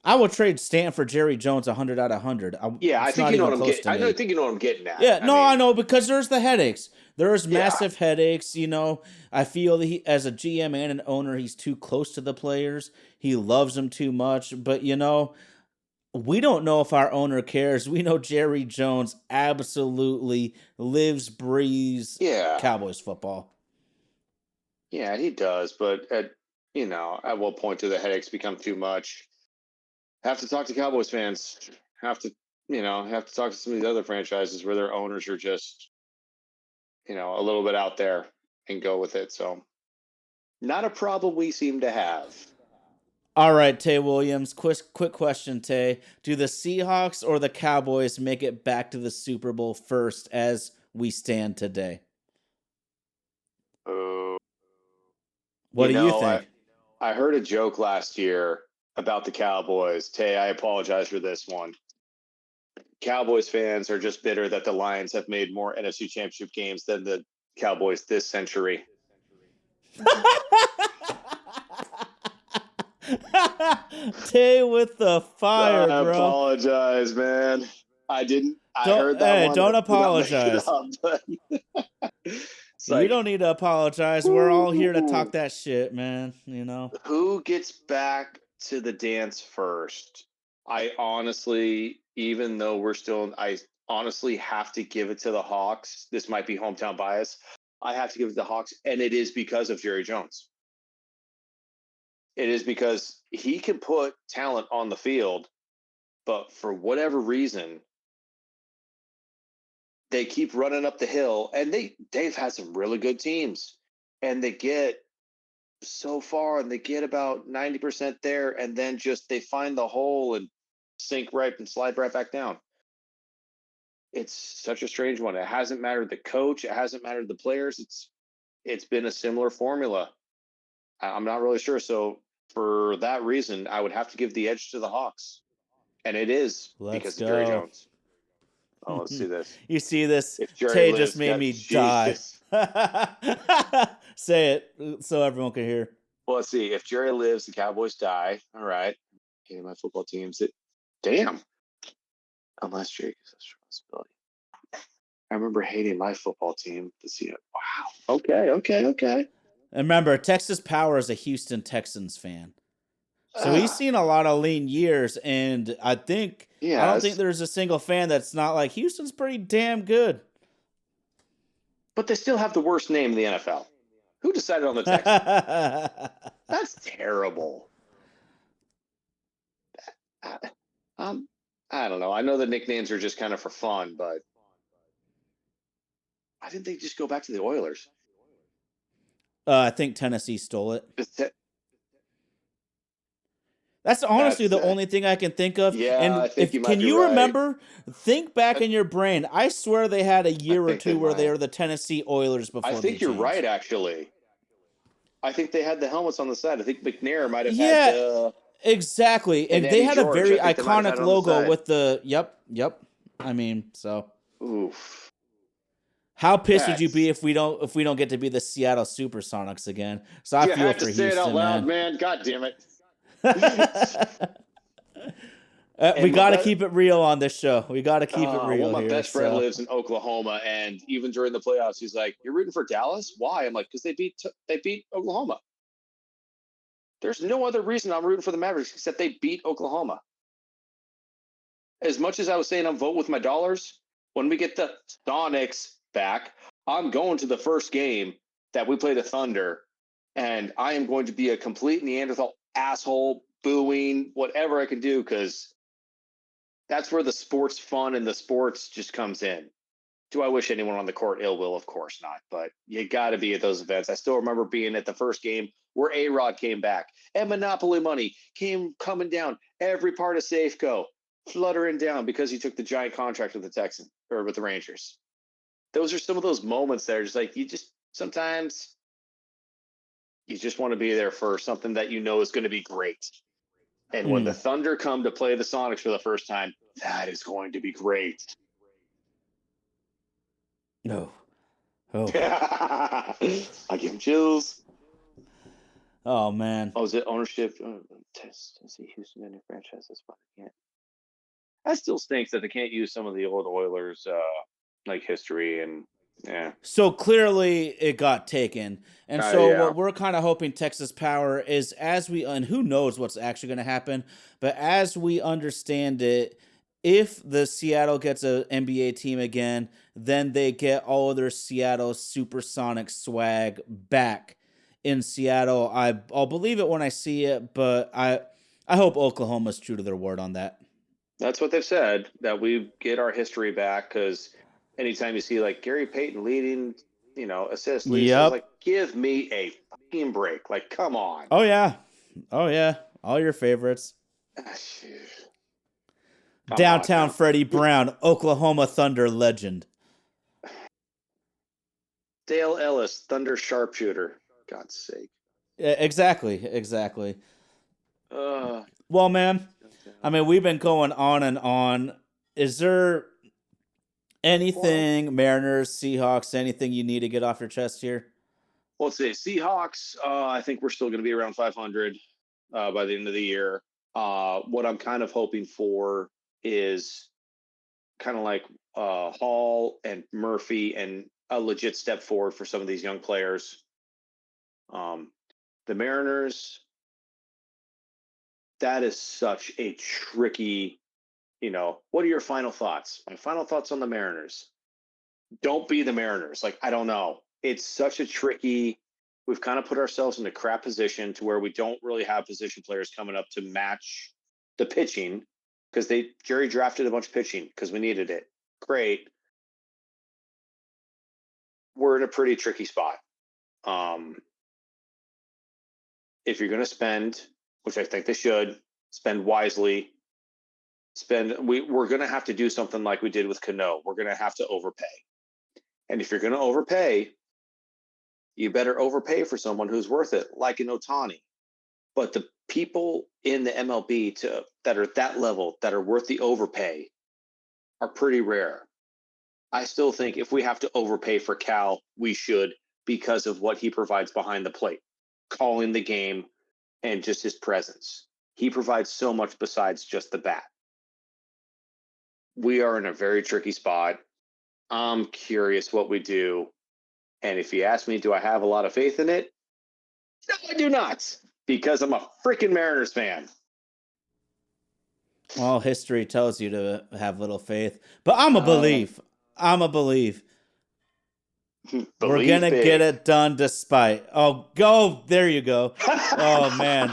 I would trade Stan for Jerry Jones 100 out of 100. Yeah, I It's think not you know even what I'm close getting. to me. Think you know what I'm getting at. Yeah, I no, I mean, know because there's the headaches. There's yeah, massive headaches. I feel that he, as a GM and an owner, he's too close to the players. He loves them too much. But we don't know if our owner cares. We know Jerry Jones absolutely lives, breathes yeah. Cowboys football. Yeah, he does, but at what point do the headaches become too much? Have to talk to Cowboys fans. Have to, have to talk to some of these other franchises where their owners are just, a little bit out there and go with it. So, not a problem we seem to have. All right, Tay Williams. Quick question, Tay. Do the Seahawks or the Cowboys make it back to the Super Bowl first as we stand today? Uh, What do you I think? I heard a joke last year about the Cowboys. Tay, I apologize for this one. Cowboys fans are just bitter that the Lions have made more NFC Championship games than the Cowboys this century. Tay with the fire, I bro. apologize, man. I didn't. I heard that one. I Don't did not make it apologize. up. But it's You like, don't need to apologize. We're all here to talk that shit, man. You know. who gets back to the dance first? I honestly, even though I honestly have to give it to the Hawks. This might be hometown bias. I have to give it to the Hawks, and it is because of Jerry Jones. It is because he can put talent on the field, but for whatever reason, they keep running up the hill, and they've had some really good teams, and they get so far, and they get about 90% there, and then just they find the hole and sink right and slide right back down. It's such a strange one. It hasn't mattered the coach, it hasn't mattered the players. It's been a similar formula. I'm not really sure. So for that reason, I would have to give the edge to the Hawks, and it is Let's because of Jerry go. Jones. Oh, let's see this. You see this? If Jerry Tay just lives, made got me die. Jesus. Say it so everyone can hear. Well, let's see. If Jerry lives, the Cowboys die. All right. Hating my football teams. Damn. Unless Jerry gives us responsibility. I remember hating my football team to see it. Wow. Okay. And remember, Texas Power is a Houston Texans fan. So he's Ah, seen a lot of lean years, and I don't think yes, there's a single fan that's not like Houston's pretty damn good. but they still have the worst name in the NFL. Who decided on the Texans? That's terrible. I, I don't know. I know the nicknames are just kind of for fun, but why didn't they just go back to the Oilers? I think Tennessee stole it. That's honestly That's the only thing I can think of. Yeah, I And think you if might can be you right. remember? Think back in your brain. I swear they had a I year or think they two where they might. were the Tennessee Oilers I before they think you're right, changed. actually. I think they had the helmets on the side. I think McNair might have had Yeah, exactly. and And they Eddie had a George. I very think they might have had iconic it on the logo side. with the yep. I mean, so Oof. how pissed would you be That's if we don't get to be the Seattle Supersonics again? So I You feel had to for say it out Houston, loud, man. man. God damn it. We And my got to best keep it real on this show. We got to keep it real my here. best friend So lives in Oklahoma, and even during the playoffs, he's like, "You're rooting for Dallas? Why?" I'm like, "Because they beat Oklahoma. There's no other reason I'm rooting for the Mavericks except they beat Oklahoma." As much as I was saying I'm vote with my dollars, when we get the Sonics back, I'm going to the first game that we play the Thunder, and I am going to be a complete Neanderthal asshole, booing, whatever I can do, because that's where the sports fun and the sports just comes in. Do I wish anyone on the court ill will? Of course not. But you got to be at those events. I still remember being at the first game where A-Rod came back and Monopoly money came coming down every part of Safeco, fluttering down because he took the giant contract with the Texans or with the Rangers. Those are some of those moments that are just like, sometimes you just want to be there for something that you know is going to be great. And when the Thunder come to play the Sonics for the first time, that is going to be great. no. Oh. I give him chills. Oh man. Oh, is it ownership? Tennessee, Houston, any franchise? That's fine. Can't. That still stinks that they can't use some of the old Oilers like history and yeah. So clearly it got taken. And so Yeah. what we're kind of hoping Texas Power is and who knows what's actually going to happen, but as we understand it, if the Seattle gets a NBA team again, then they get all of their Seattle Supersonic swag back in Seattle. I'll believe it when I see it, but I hope Oklahoma's true to their word on that. That's what they've said, that we get our history back, because anytime you see like Gary Payton leading, assist leads, I was like, Yep. give me a fucking break. Like, come on. Oh yeah. Oh yeah. All your favorites. Come on Downtown now. Freddie Brown, Oklahoma Thunder legend. Dale Ellis, Thunder sharpshooter. God's sake. Exactly. Uh, Well, man, I mean, we've been going on and on. Is there anything, Mariners, Seahawks, anything you need to get off your chest here? let's see. Seahawks, I think we're still going to be around 500 by the end of the year. What I'm kind of hoping for is kind of like Hall and Murphy and a legit step forward for some of these young players. The Mariners, that is such a tricky, what are your final thoughts? My final thoughts on the Mariners. Don't be the Mariners. Like, I don't know. It's such a tricky, we've kind of put ourselves in a crap position to where we don't really have position players coming up to match the pitching, because Jerry drafted a bunch of pitching because we needed it. Great. We're in a pretty tricky spot. If you're going to spend, which I think they should, spend wisely. We're going to have to do something like we did with Cano. We're going to have to overpay. And if you're going to overpay, you better overpay for someone who's worth it, like an Ohtani. But the people in the MLB that are at that level, that are worth the overpay, are pretty rare. I still think if we have to overpay for Cal, we should, because of what he provides behind the plate, calling the game and just his presence. He provides so much besides just the bat. We are in a very tricky spot. I'm curious what we do. And if you ask me, do I have a lot of faith in it? No, I do not, because I'm a freaking Mariners fan. Well, history tells you to have little faith, but I'm a believe. I'm a believe. We're Believe gonna get big. it done despite. Oh, go there you go. Oh man.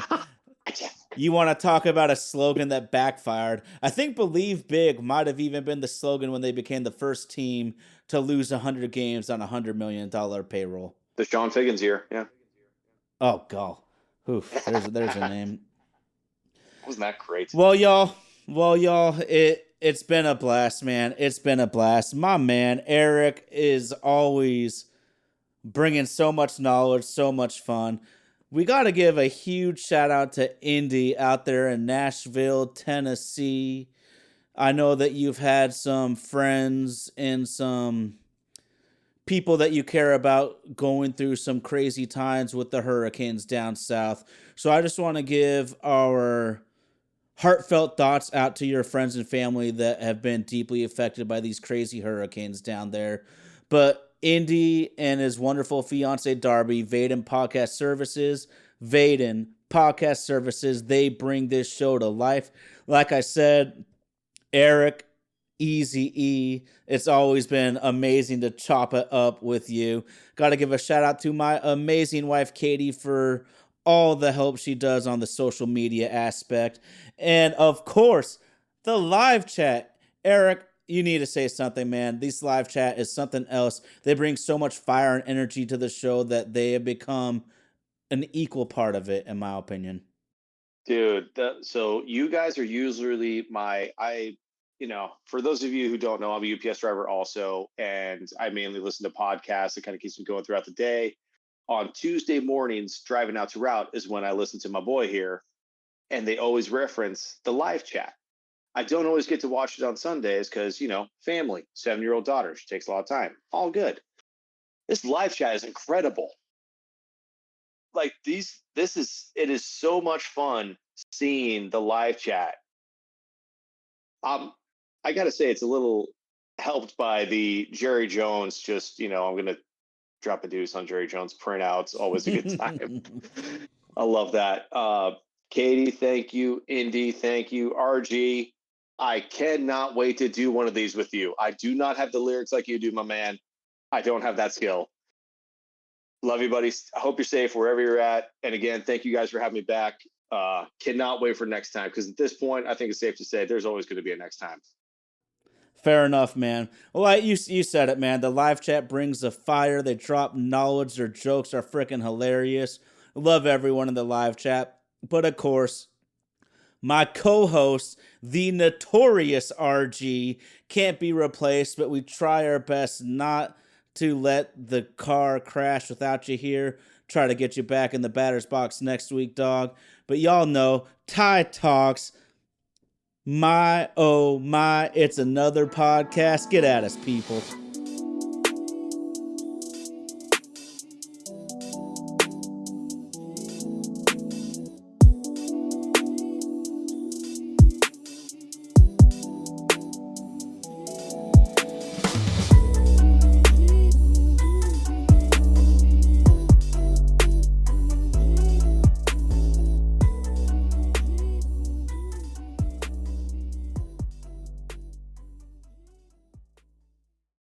You want to talk about a slogan that backfired? I think "Believe Big" might have even been the slogan when they became the first team to lose 100 games on $100 million payroll. The Sean Figgins year, yeah. Oh, God. Oof, there's a name. Wasn't that great? Well, y'all, it's been a blast, man. It's been a blast. My man Erik is always bringing so much knowledge, so much fun. We got to give a huge shout out to Indy out there in Nashville, Tennessee. I know that you've had some friends and some people that you care about going through some crazy times with the hurricanes down south. So I just want to give our heartfelt thoughts out to your friends and family that have been deeply affected by these crazy hurricanes down there. But Indy and his wonderful fiance Darby, Vaden Podcast Services, they bring this show to life. Like I said, Erik, Easy E, it's always been amazing to chop it up with you. Got to give a shout out to my amazing wife, Katie, for all the help she does on the social media aspect. And of course, the live chat. Erik, you need to say something, man. This live chat is something else. They bring so much fire and energy to the show that they have become an equal part of it, in my opinion. Dude, so you guys are usually for those of you who don't know, I'm a UPS driver also, and I mainly listen to podcasts. It kind of keeps me going throughout the day. On Tuesday mornings, driving out to route is when I listen to my boy here, and they always reference the live chat. I don't always get to watch it on Sundays because, family, 7-year-old daughter, she takes a lot of time. All good. This live chat is incredible. Like it is so much fun seeing the live chat. I gotta say it's a little helped by the Jerry Jones, just I'm gonna drop a deuce on Jerry Jones printouts, always a good time. I love that. Katie, thank you. Indy, thank you. RG, I cannot wait to do one of these with you. I do not have the lyrics like you do, my man. I don't have that skill. Love you, buddies. I hope you're safe wherever you're at. And again, thank you guys for having me back. Cannot wait for next time, because at this point, I think it's safe to say there's always going to be a next time. Fair enough, man. Well, you said it, man. The live chat brings the fire. They drop knowledge. Their jokes are freaking hilarious. Love everyone in the live chat. But of course, my co-host, the notorious RG, can't be replaced, but we try our best not to let the car crash without you here. Try to get you back in the batter's box next week, dog. But y'all know, Ty Talks, my, oh my, it's another podcast. Get at us, people.